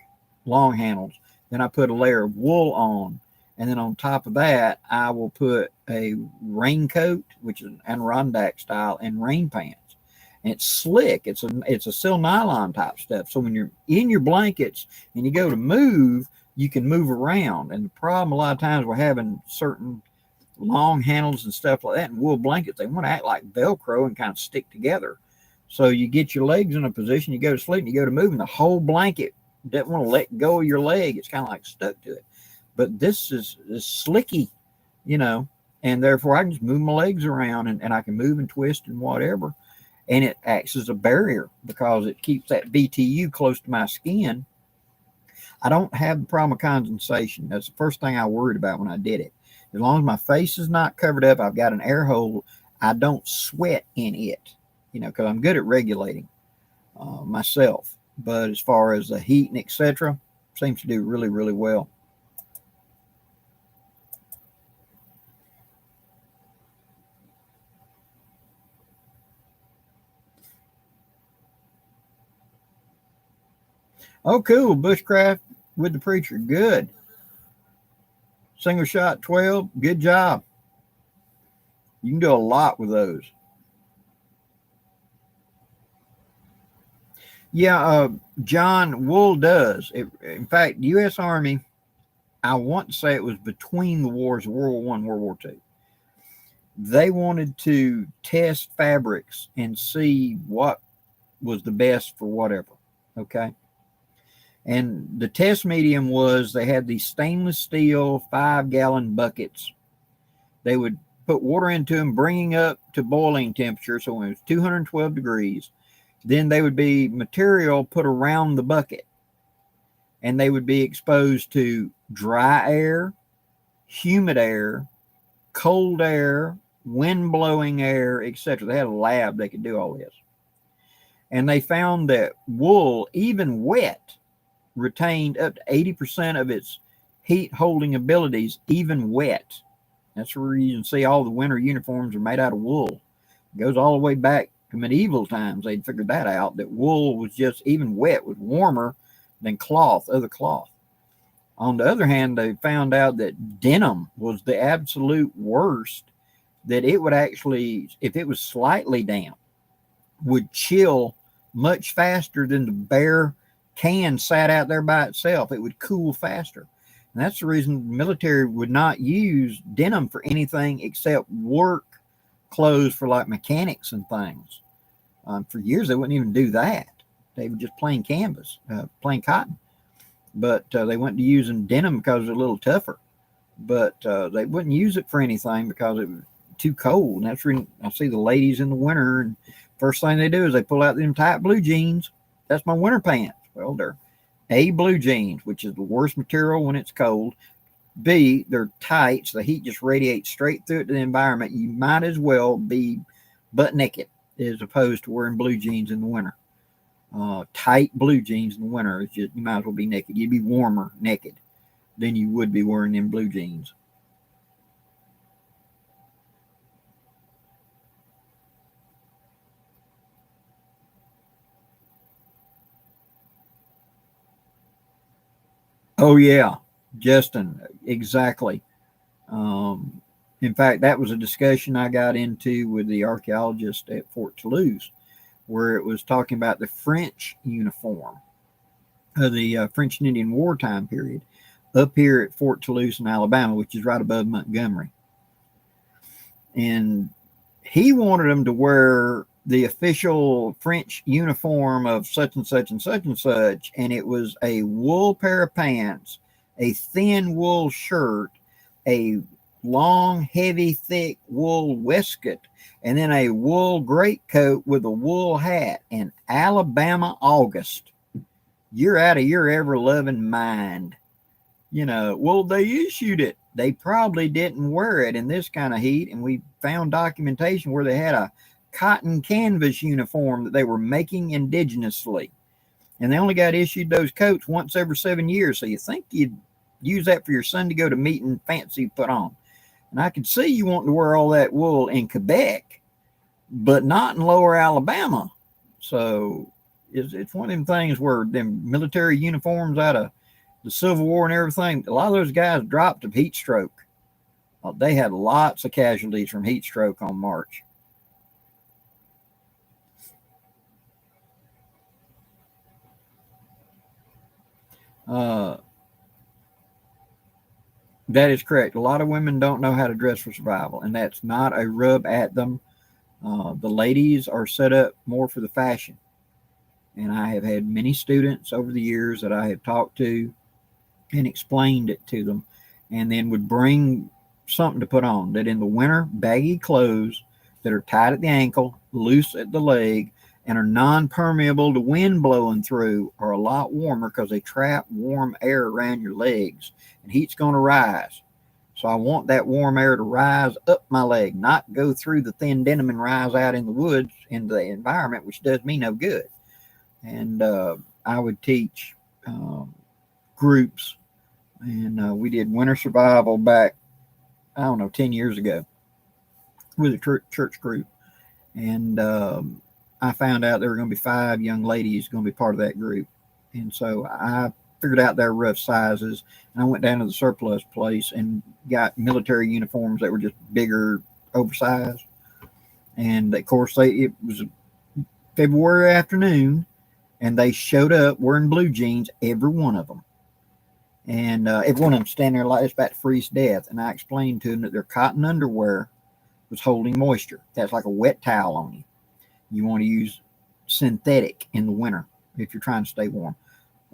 long handles. Then I put a layer of wool on, and then on top of that, I will put a raincoat, which is an Adirondack style, and rain pants. And it's slick. It's a sil nylon type stuff. So when you're in your blankets and you go to move, you can move around. And the problem a lot of times we're having certain long handles and stuff like that, and wool blankets, they want to act like Velcro and kind of stick together. So you get your legs in a position, you go to sleep, and you go to move, and the whole blanket doesn't want to let go of your leg. It's kind of like stuck to it. But this is slicky, and therefore I can just move my legs around, and I can move and twist and whatever. And it acts as a barrier because it keeps that BTU close to my skin. I don't have the problem of condensation. That's the first thing I worried about when I did it. As long as my face is not covered up, I've got an air hole, I don't sweat in it, because I'm good at regulating myself. But as far as the heat and etc., seems to do really, really well. Oh, cool. Bushcraft with the preacher. Good. Single shot 12. Good job. You can do a lot with those. Yeah, John, wool does. In fact, U.S. Army, I want to say it was between the wars, World War I, World War II. They wanted to test fabrics and see what was the best for whatever. Okay. And the test medium was they had these stainless steel 5-gallon buckets. They would put water into them, bringing up to boiling temperature. So when it was 212 degrees, then they would be material put around the bucket, and they would be exposed to dry air, humid air, cold air, wind blowing air, etc. They had a lab they could do all this. And they found that wool, even wet, retained up to 80% of its heat holding abilities, even wet. That's where you can see all the winter uniforms are made out of wool. It goes all the way back to medieval times. They'd figured that out, that wool was just, even wet, was warmer than cloth, other cloth. On the other hand, they found out that denim was the absolute worst, that it would actually, if it was slightly damp, would chill much faster than the bare can sat out there by itself. It would cool faster. And that's the reason the military would not use denim for anything except work clothes for like mechanics and things. For years, they wouldn't even do that. They were just plain canvas, plain cotton. But they went to using denim because it was a little tougher. But they wouldn't use it for anything because it was too cold. And that's when I see the ladies in the winter, and first thing they do is they pull out them tight blue jeans. That's my winter pants. Well, they're A, blue jeans, which is the worst material when it's cold. B, they're tight, so the heat just radiates straight through it to the environment. You might as well be butt naked as opposed to wearing blue jeans in the winter. Tight blue jeans in the winter, it's just, you might as well be naked. You'd be warmer naked than you would be wearing them blue jeans. Oh, yeah, Justin, exactly. In fact, that was a discussion I got into with the archaeologist at Fort Toulouse, where it was talking about the French uniform of the French and Indian War time period up here at Fort Toulouse in Alabama, which is right above Montgomery. And he wanted them to wear the official French uniform of such and such and such and such, and it was a wool pair of pants, a thin wool shirt, a long, heavy, thick wool waistcoat, and then a wool greatcoat with a wool hat in Alabama August. You're out of your ever-loving mind. Well, they issued it. They probably didn't wear it in this kind of heat, and we found documentation where they had a cotton canvas uniform that they were making indigenously. And they only got issued those coats once every 7 years, so you think you'd use that for your son to go to meeting fancy put on. And I could see you wanting to wear all that wool in Quebec, but not in lower Alabama. So it's one of them things where them military uniforms out of the Civil War and everything, a lot of those guys dropped of heat stroke. They had lots of casualties from heat stroke on March. Uh, that is correct. A lot of women don't know how to dress for survival, and that's not a rub at them. The ladies are set up more for the fashion. And I have had many students over the years that I have talked to and explained it to them, and then would bring something to put on that in the winter, baggy clothes that are tight at the ankle, loose at the leg, and are non-permeable to wind blowing through are a lot warmer because they trap warm air around your legs, and heat's going to rise. So I want that warm air to rise up my leg, not go through the thin denim and rise out in the woods into the environment, which does me no good. And I would teach groups, and we did winter survival back, I don't know, 10 years ago with a church group. And I found out there were going to be 5 young ladies going to be part of that group. And so I figured out their rough sizes, and I went down to the surplus place and got military uniforms that were just bigger, oversized. And of course, it was February afternoon, and they showed up wearing blue jeans, every one of them. And every one of them standing there like it's about to freeze to death. And I explained to them that their cotton underwear was holding moisture. That's like a wet towel on you. You want to use synthetic in the winter if you're trying to stay warm.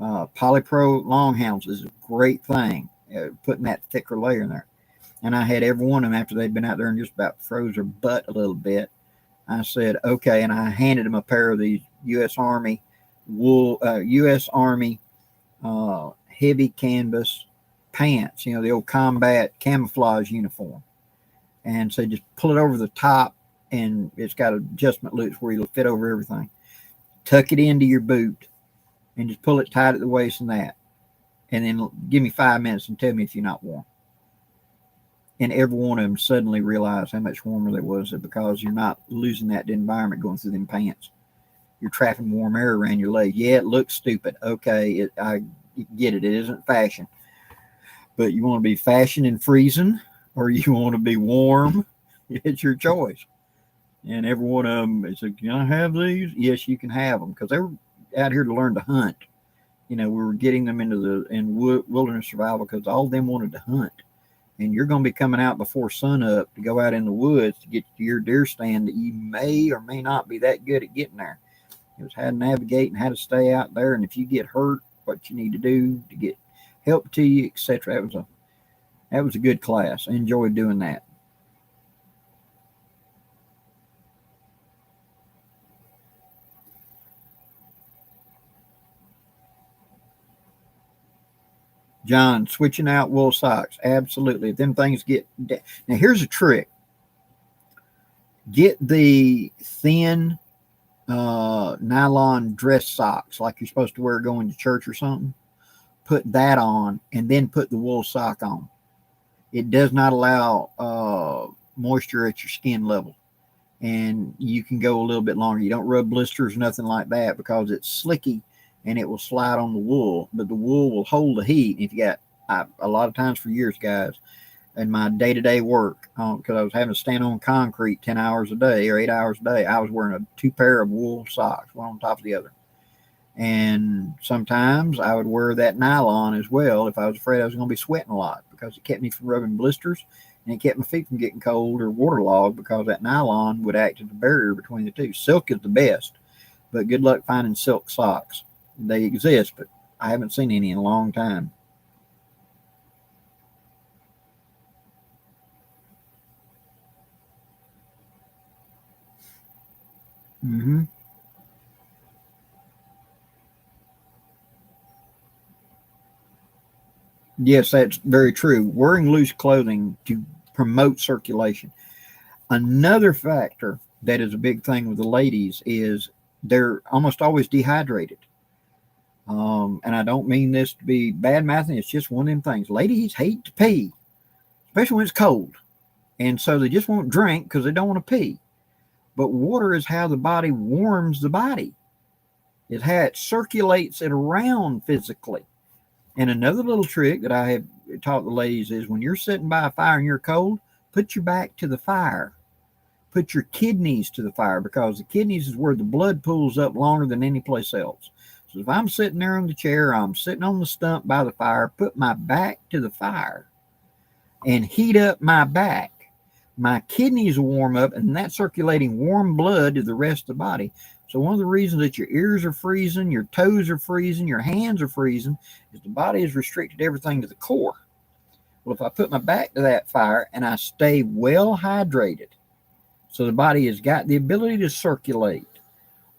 Polypro Longhounds is a great thing, putting that thicker layer in there. And I had every one of them, after they'd been out there and just about froze their butt a little bit, I said, okay, and I handed them a pair of these U.S. Army heavy canvas pants, the old combat camouflage uniform. And so just pull it over the top, and it's got adjustment loops where it'll fit over everything. Tuck it into your boot and just pull it tight at the waist and that. And then give me 5 minutes and tell me if you're not warm. And every one of them suddenly realized how much warmer they was, because you're not losing that environment going through them pants. You're trapping warm air around your leg. Yeah, it looks stupid. Okay, I get it. It isn't fashion. But you want to be fashion and freezing, or you want to be warm? It's your choice. And every one of them is like, can I have these? Yes, you can have them, because they were out here to learn to hunt. We were getting them into wilderness survival because all of them wanted to hunt. And you're going to be coming out before sunup to go out in the woods to get to your deer stand that you may or may not be that good at getting there. It was how to navigate and how to stay out there, and if you get hurt, what you need to do to get help to you, etc. That was a good class. I enjoyed doing that. John, switching out wool socks. Absolutely. If them things get... Now, here's a trick. Get the thin nylon dress socks like you're supposed to wear going to church or something. Put that on, and then put the wool sock on. It does not allow moisture at your skin level. And you can go a little bit longer. You don't rub blisters, nothing like that, because it's slicky and it will slide on the wool, but the wool will hold the heat. If you got, a lot of times for years, guys, in my day-to-day work, because I was having to stand on concrete 10 hours a day or 8 hours a day, I was wearing 2 pair of wool socks, one on top of the other. And sometimes I would wear that nylon as well if I was afraid I was going to be sweating a lot, because it kept me from rubbing blisters, and it kept my feet from getting cold or waterlogged, because that nylon would act as a barrier between the two. Silk is the best, but good luck finding silk socks. They exist, but I haven't seen any in a long time. Mm-hmm. Yes, that's very true. Wearing loose clothing to promote circulation. Another factor that is a big thing with the ladies is they're almost always dehydrated. And I don't mean this to be bad mouthing. It's just one of them things. Ladies hate to pee, especially when it's cold. And so they just won't drink because they don't want to pee. But water is how the body warms the body. It's how it circulates it around physically. And another little trick that I have taught the ladies is when you're sitting by a fire and you're cold, put your back to the fire. Put your kidneys to the fire, because the kidneys is where the blood pools up longer than any place else. So if I'm sitting there on the chair, I'm sitting on the stump by the fire, put my back to the fire and heat up my back. My kidneys will warm up, and that's circulating warm blood to the rest of the body. So one of the reasons that your ears are freezing, your toes are freezing, your hands are freezing, is the body has restricted everything to the core. Well, if I put my back to that fire and I stay well hydrated, so the body has got the ability to circulate,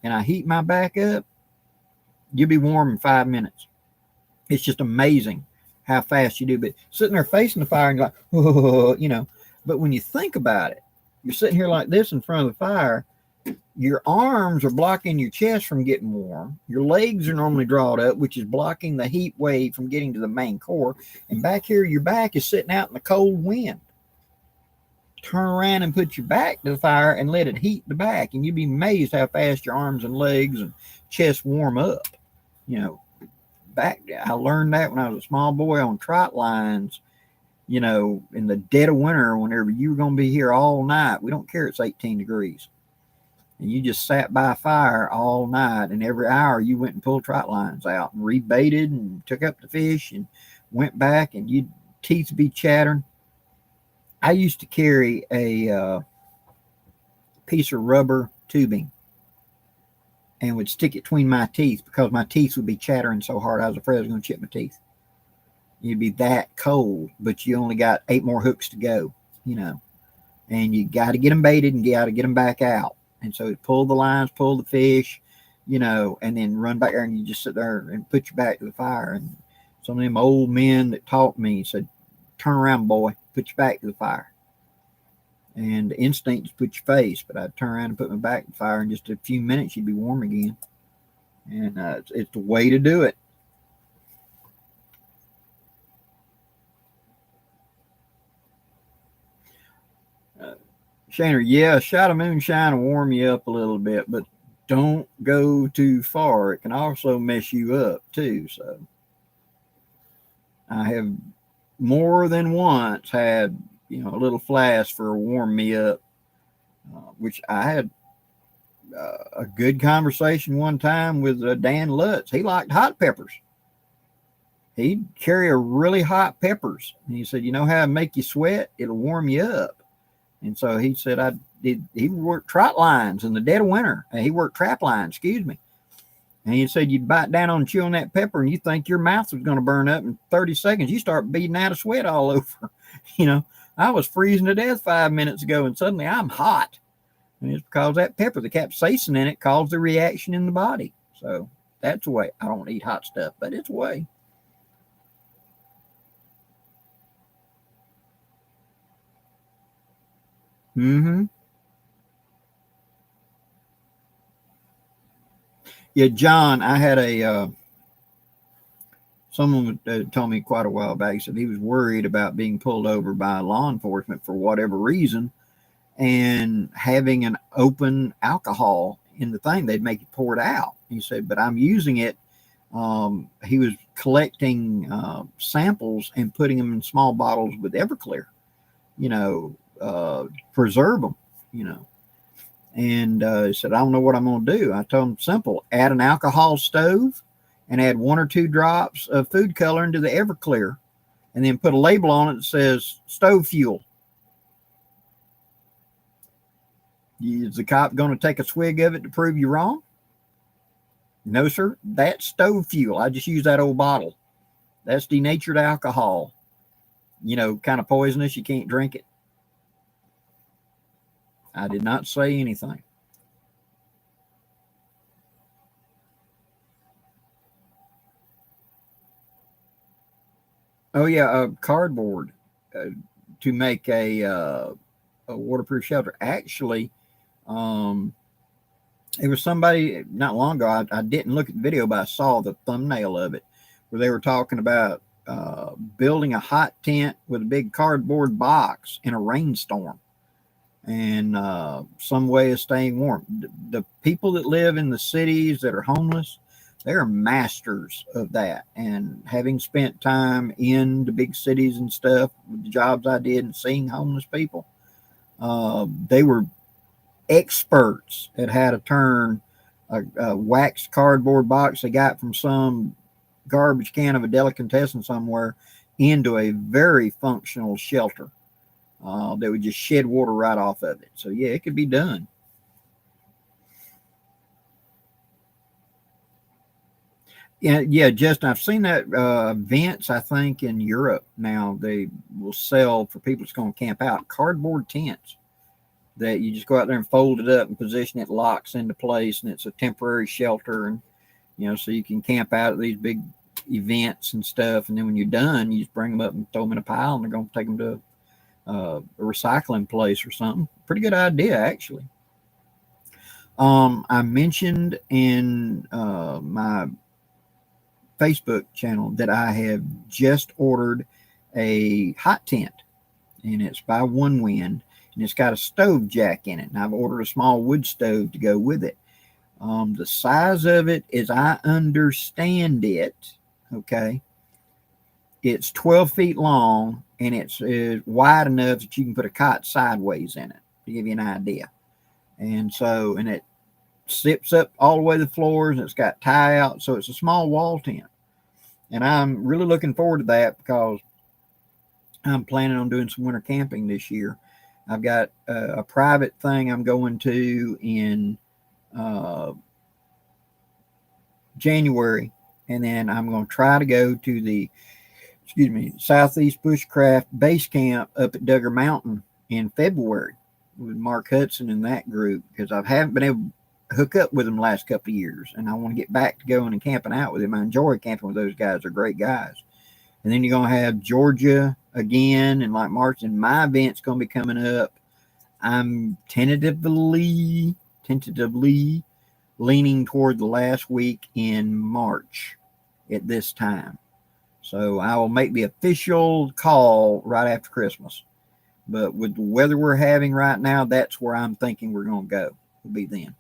and I heat my back up, you'll be warm in 5 minutes. It's just amazing how fast you do. But sitting there facing the fire and like, oh, you know, but when you think about it, you're sitting here like this in front of the fire, your arms are blocking your chest from getting warm. Your legs are normally drawn up, which is blocking the heat wave from getting to the main core. And back here, your back is sitting out in the cold wind. Turn around and put your back to the fire and let it heat the back. And you'd be amazed how fast your arms and legs and chest warm up. You know, I learned that when I was a small boy on trot lines, you know, in the dead of winter, whenever you were going to be here all night. We don't care it's 18 degrees. And you just sat by a fire all night, and every hour you went and pulled trot lines out and rebaited and took up the fish and went back, and your teeth would be chattering. I used to carry a piece of rubber tubing and would stick it between my teeth because my teeth would be chattering so hard I was afraid I was going to chip my teeth. You'd be that cold, but you only got 8 more hooks to go, you know, and you got to get them baited and you got to get them back out. And so pull the lines, pull the fish, you know, and then run back there, and you just sit there and put your back to the fire. And some of them old men that taught me said, turn around, boy, put your back to the fire. And the instinct is put your face, but I'd turn around and put my back to the fire. In just a few minutes, you'd be warm again. And it's the way to do it. Shaner, yeah, a shot of moonshine will warm you up a little bit, but don't go too far. It can also mess you up too. So I have more than once had, you know, a little flask for warm me up, which I had a good conversation one time with Dan Lutz. He liked hot peppers. He'd carry a really hot peppers. And he said, you know how it make you sweat? It'll warm you up. And so he said, he worked trot lines in the dead of winter. He worked trap lines, excuse me. And he said, you'd bite down on chewing that pepper and you think your mouth was going to burn up in 30 seconds. You start beating out of sweat all over. You know, I was freezing to death 5 minutes ago and suddenly I'm hot. And it's because that pepper, the capsaicin in it, caused the reaction in the body. So that's the way. I don't eat hot stuff, but it's a way. Mm-hmm. Yeah, John, I had someone told me quite a while back, he said he was worried about being pulled over by law enforcement for whatever reason and having an open alcohol in the thing. They'd make you pour it out. He said, but I'm using it. He was collecting samples and putting them in small bottles with Everclear, you know, preserve them, you know. And he said, I don't know what I'm going to do. I told him, simple, add an alcohol stove and add 1 or 2 drops of food color into the Everclear, and then put a label on it that says stove fuel. Is the cop going to take a swig of it to prove you wrong? No, sir. That's stove fuel. I just use that old bottle. That's denatured alcohol. You know, kind of poisonous. You can't drink it. I did not say anything. Oh yeah, cardboard to make a waterproof shelter. Actually, it was somebody not long ago. I didn't look at the video, but I saw the thumbnail of it where they were talking about building a hot tent with a big cardboard box in a rainstorm, and some way of staying warm. The people that live in the cities that are homeless, they're masters of that. And having spent time in the big cities and stuff with the jobs I did and seeing homeless people, they were experts at how to turn a waxed cardboard box they got from some garbage can of a delicatessen somewhere into a very functional shelter that would just shed water right off of it. So yeah, it could be done. Yeah, Justin, I've seen that events, I think, in Europe now. They will sell for people that's going to camp out cardboard tents that you just go out there and fold it up and position it, locks into place, and it's a temporary shelter. And, so you can camp out at these big events and stuff. And then when you're done, you just bring them up and throw them in a pile, and they're going to take them to a recycling place or something. Pretty good idea, actually. I mentioned in my Facebook channel that I have just ordered a hot tent, and it's by One Wind, and it's got a stove jack in it. And I've ordered a small wood stove to go with it. The size of it, as I understand it, okay, it's 12 feet long, and it's wide enough that you can put a cot sideways in it, to give you an idea. And so, and it zips up all the way to the floors, and it's got tie out, so it's a small wall tent. And I'm really looking forward to that because I'm planning on doing some winter camping this year. I've got a private thing I'm going to in January, and then I'm going to try to go to the Southeast Bushcraft Base Camp up at Duggar Mountain in February with Mark Hudson and that group, because I haven't been able to hook up with them the last couple of years, and I want to get back to going and camping out with them. I enjoy camping with those guys. They're great guys. And then you're going to have Georgia again, and like March, and my event's going to be coming up. I'm tentatively leaning toward the last week in March at this time. So I will make the official call right after Christmas. But with the weather we're having right now, that's where I'm thinking we're going to go. Will be then.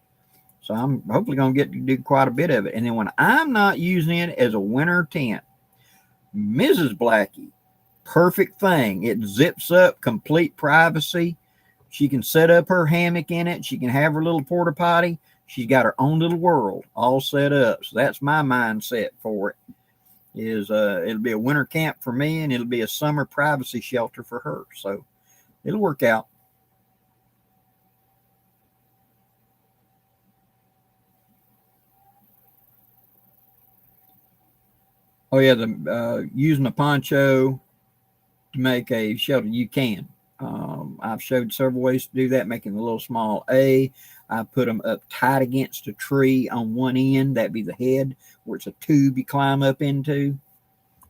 So I'm hopefully going to get to do quite a bit of it. And then when I'm not using it as a winter tent, Mrs. Blackie, perfect thing. It zips up, complete privacy. She can set up her hammock in it. She can have her little porta potty. She's got her own little world all set up. So that's my mindset for it. It'll be a winter camp for me, and it'll be a summer privacy shelter for her. So it'll work out. Oh yeah, using a poncho to make a shelter, you can. I've showed several ways to do that, making a little small A. I put them up tight against a tree on one end. That'd be the head, where it's a tube you climb up into,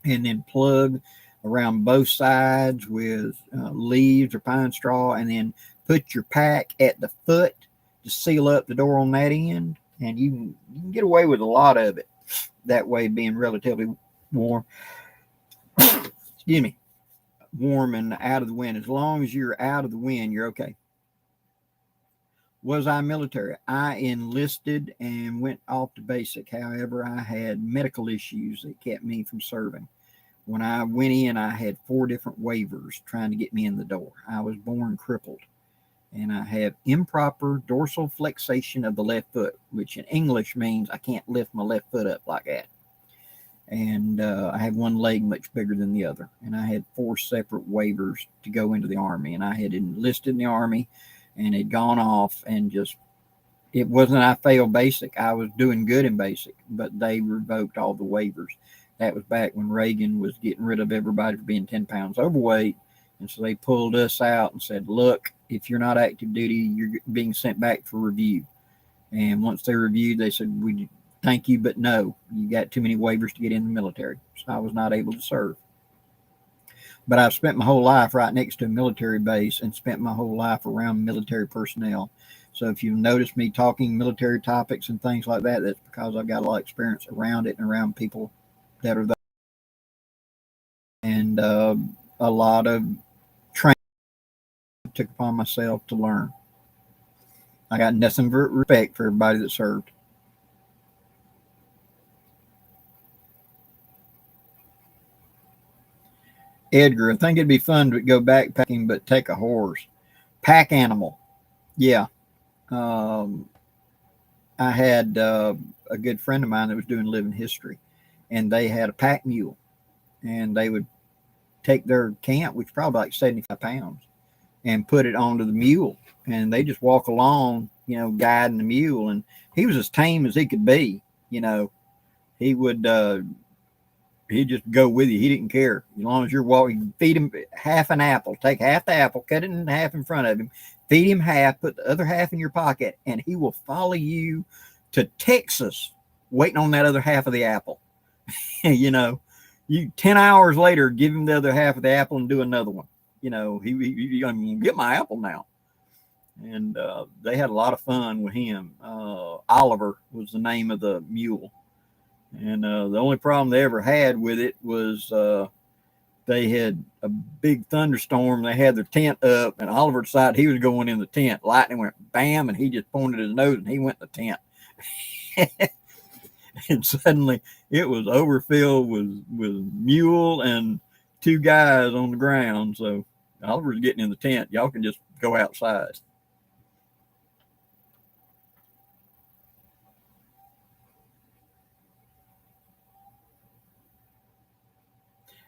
and then plug around both sides with leaves or pine straw, and then put your pack at the foot to seal up the door on that end. And you can get away with a lot of it that way, being relatively warm. Excuse me. Warm and out of the wind. As long as you're out of the wind, you're okay. Was I military? I enlisted and went off to basic. However, I had medical issues that kept me from serving. When I went in, I had 4 different waivers trying to get me in the door. I was born crippled, and I have improper dorsal flexation of the left foot, which in English means I can't lift my left foot up like that. And I have one leg much bigger than the other. And I had 4 separate waivers to go into the Army. And I had enlisted in the Army and had gone off, and just, it wasn't I failed basic. I was doing good in basic, but they revoked all the waivers. That was back when Reagan was getting rid of everybody for being 10 pounds overweight. And so they pulled us out and said, look, if you're not active duty, you're being sent back for review. And once they reviewed, they said, we thank you, but no, you got too many waivers to get in the military. So I was not able to serve. But I've spent my whole life right next to a military base and spent my whole life around military personnel. So if you notice me talking military topics and things like that, that's because I've got a lot of experience around it and around people that are and a lot of training I took upon myself to learn. I got nothing but respect for everybody that served. Edgar, I think it'd be fun to go backpacking, but take a horse. Pack animal. Yeah. Um, I had a good friend of mine that was doing living history, and they had a pack mule, and they would take their camp, which is probably like 75 pounds, and put it onto the mule, and they just walk along, guiding the mule. And he was as tame as he could be. He would he'd just go with you. He didn't care as long as you're walking. Feed him half an apple. Take half the apple, cut it in half in front of him. Feed him half. Put the other half in your pocket, and he will follow you to Texas, waiting on that other half of the apple. You 10 hours later, give him the other half of the apple and do another one. He's gonna get my apple now. And they had a lot of fun with him. Oliver was the name of the mule. And the only problem they ever had with it was they had a big thunderstorm. They had their tent up, and Oliver decided he was going in the tent. Lightning went bam, and he just pointed his nose, and he went in the tent. And suddenly it was overfilled with mule and two guys on the ground. So Oliver's getting in the tent. Y'all can just go outside.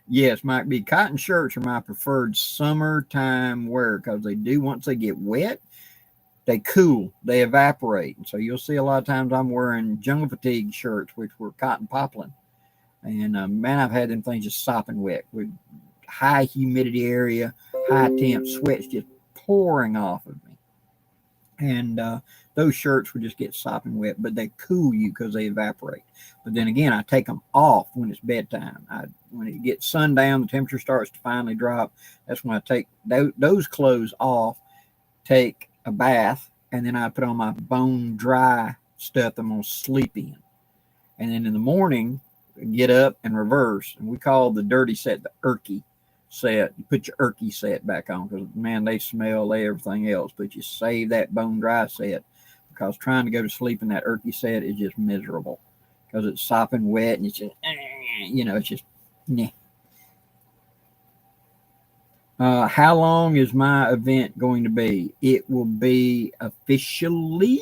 Yes, Mike B. Cotton shirts are my preferred summertime wear because they do, once they get wet, they cool, they evaporate. And so you'll see a lot of times I'm wearing jungle fatigue shirts, which were cotton poplin. And man, I've had them things just sopping wet with high humidity area, high temp, sweats just pouring off of me. And those shirts would just get sopping wet, but they cool you because they evaporate. But then again, I take them off when it's bedtime. When it gets sundown, the temperature starts to finally drop. That's when I take those clothes off, take a bath, and then I put on my bone dry stuff I'm going to sleep in. And then in the morning, get up and reverse. And we call the dirty set the Erky set. You put your Erky set back on because, man, they smell, everything else. But you save that bone dry set because trying to go to sleep in that Erky set is just miserable because it's sopping wet and it's just, it's just, nah. How long is my event going to be? It will be officially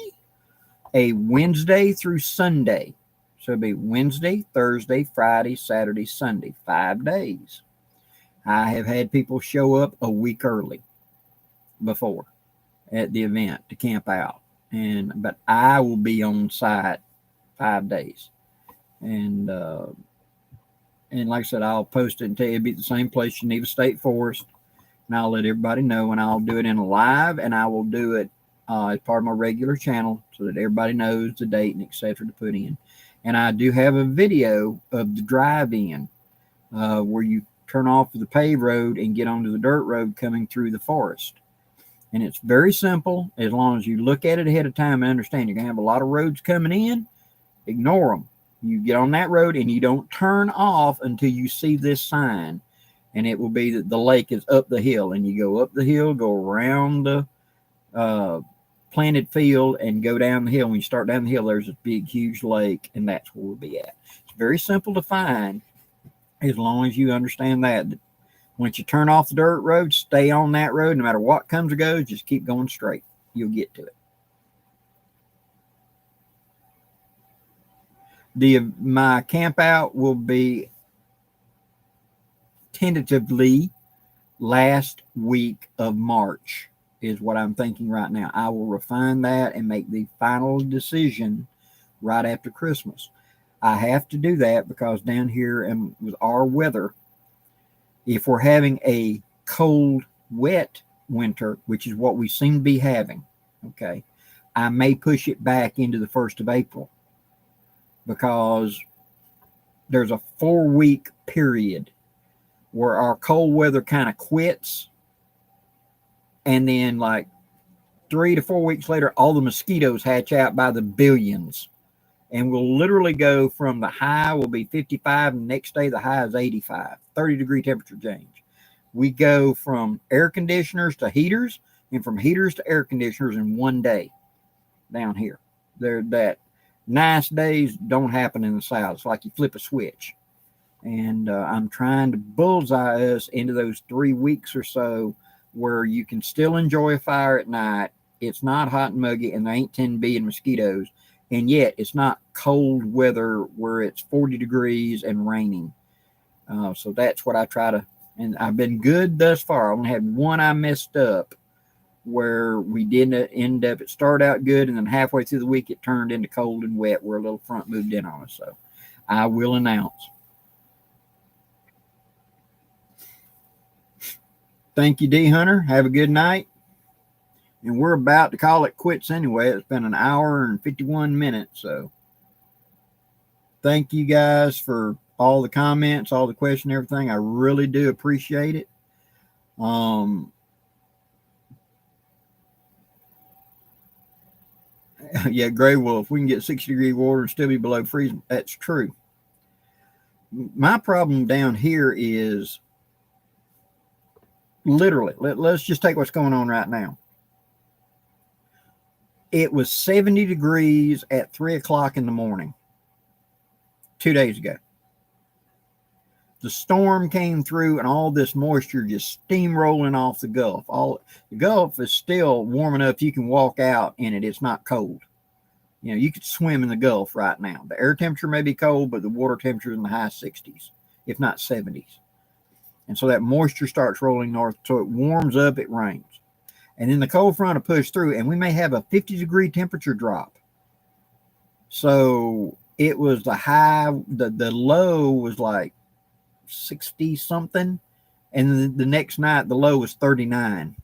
a Wednesday through Sunday. So it'll be Wednesday, Thursday, Friday, Saturday, Sunday, 5 days. I have had people show up a week early before at the event to camp out. But I will be on site 5 days. And like I said, I'll post it and tell you it'll be the same place, Geneva State Forest. And I'll let everybody know, and I'll do it in a live, and I will do it as part of my regular channel so that everybody knows the date and etc. to put in. And I do have a video of the drive-in where you turn off the paved road and get onto the dirt road coming through the forest. And it's very simple as long as you look at it ahead of time and understand you're going to have a lot of roads coming in. Ignore them. You get on that road and you don't turn off until you see this sign. And it will be that the lake is up the hill. And you go up the hill, go around the planted field and go down the hill. When you start down the hill, there's a big, huge lake. And that's where we'll be at. It's very simple to find as long as you understand that. Once you turn off the dirt road, stay on that road. No matter what comes or goes, just keep going straight. You'll get to it. My camp out will be tentatively last week of March is what I'm thinking right now. I will refine that and make the final decision right after Christmas. I have to do that because down here and with our weather, if we're having a cold, wet winter, which is what we seem to be having, okay, I may push it back into the 1st of April because there's a 4-week period where our cold weather kind of quits. And then like 3 to 4 weeks later, all the mosquitoes hatch out by the billions. And we'll literally go from the high will be 55, and the next day the high is 85, 30-degree temperature change. We go from air conditioners to heaters, and from heaters to air conditioners in one day down here. That nice days don't happen in the South. It's like you flip a switch. And I'm trying to bullseye us into those 3 weeks or so where you can still enjoy a fire at night. It's not hot and muggy, and there ain't 10 billion mosquitoes. And yet it's not cold weather where it's 40 degrees and raining. So that's what I try to, and I've been good thus far. I only had one I messed up where we didn't end up, it started out good, and then halfway through the week it turned into cold and wet where a little front moved in on us. So I will announce. Thank you, D Hunter. Have a good night. And we're about to call it quits anyway. It's been an hour and 51 minutes. So thank you guys for all the comments, all the questions, everything. I really do appreciate it. Yeah, Gray Wolf, we can get 60-degree water and still be below freezing. That's true. My problem down here is literally, let's just take what's going on right now. It was 70 degrees at 3 o'clock in the morning 2 days ago. The storm came through and all this moisture just steamrolling off the Gulf. The Gulf is still warm enough you can walk out in it. It's not cold. You know, you could swim in the Gulf right now. The air temperature may be cold, but the water temperature is in the high 60s, if not 70s. And so that moisture starts rolling north. So it warms up, it rains. And then the cold front will push through, and we may have a 50-degree temperature drop. So it was the high, the low was like 60 something, and the next night the low was 39.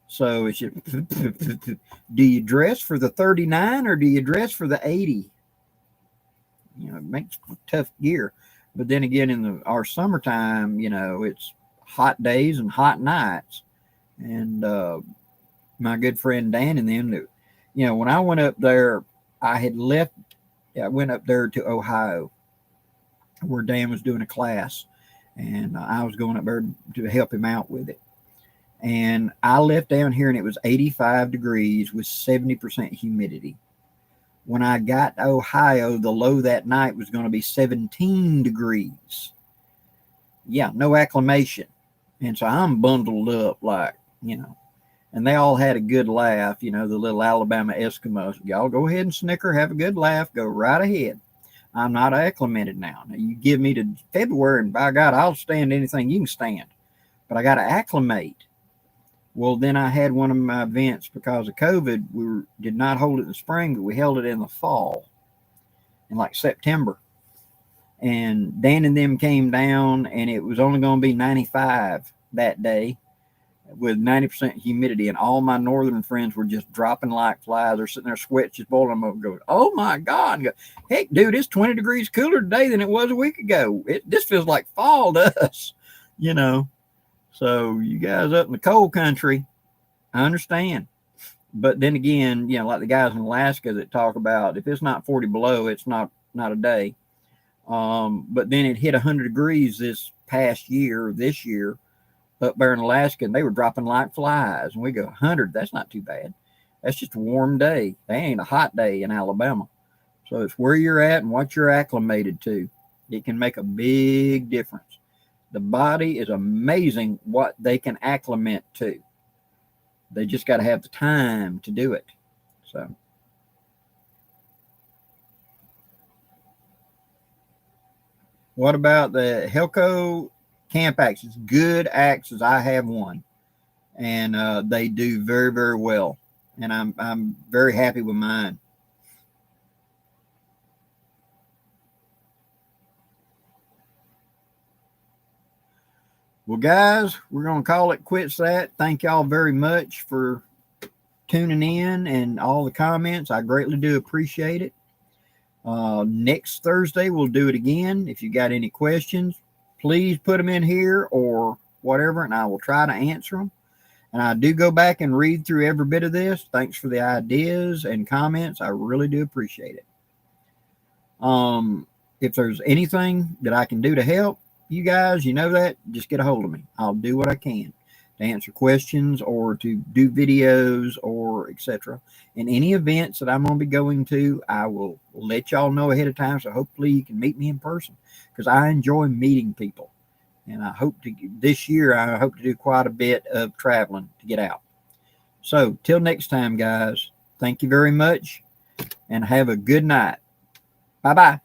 So it's just, do you dress for the 39 or do you dress for the 80? You know, it makes tough gear. But then again, in our summertime, you know, it's hot days and hot nights. And my good friend Dan and them, you know, when I went up there, I went up there to Ohio where Dan was doing a class, and I was going up there to help him out with it. And I left down here and it was 85 degrees with 70% humidity. When I got to Ohio, the low that night was going to be 17 degrees. Yeah, no acclimation. And so I'm bundled up like, you know, and they all had a good laugh, you know, the little Alabama Eskimos. Y'all go ahead and snicker, have a good laugh, go right ahead. I'm not acclimated now. Now you give me to February and by God, I'll stand anything you can stand. But I got to acclimate. Well, then I had one of my events because of COVID. We did not hold it in the spring, but we held it in the fall in like September. And Dan and them came down, and it was only going to be 95 that day with 90% humidity. And all my northern friends were just dropping like flies. They're sitting there, sweat just boiling them up, going, oh my God. And go, heck, dude, it's 20 degrees cooler today than it was a week ago. This feels like fall to us, you know. So you guys up in the cold country, I understand. But then again, you know, like the guys in Alaska that talk about if it's not 40 below, it's not a day. But then it hit 100 degrees this year, up there in Alaska, and they were dropping like flies. And we go, 100, that's not too bad. That's just a warm day. They ain't a hot day in Alabama. So it's where you're at and what you're acclimated to. It can make a big difference. The body is amazing what they can acclimate to. They just got to have the time to do it. So. What about the Helco camp axes? Good axes. I have one. And they do very, very well. And I'm very happy with mine. Well, guys, we're going to call it quits that. Thank y'all very much for tuning in and all the comments. I greatly do appreciate it. Next Thursday, we'll do it again. If you got any questions, please put them in here or whatever, and I will try to answer them. And I do go back and read through every bit of this. Thanks for the ideas and comments. I really do appreciate it. If there's anything that I can do to help you guys, you know that, just get a hold of me. I'll do what I can to answer questions or to do videos or etc. And any events that I'm going to be going to, I will let y'all know ahead of time. So hopefully you can meet me in person, because I enjoy meeting people. And I hope to, this year, I hope to do quite a bit of traveling to get out. So till next time, guys, thank you very much and have a good night. Bye-bye.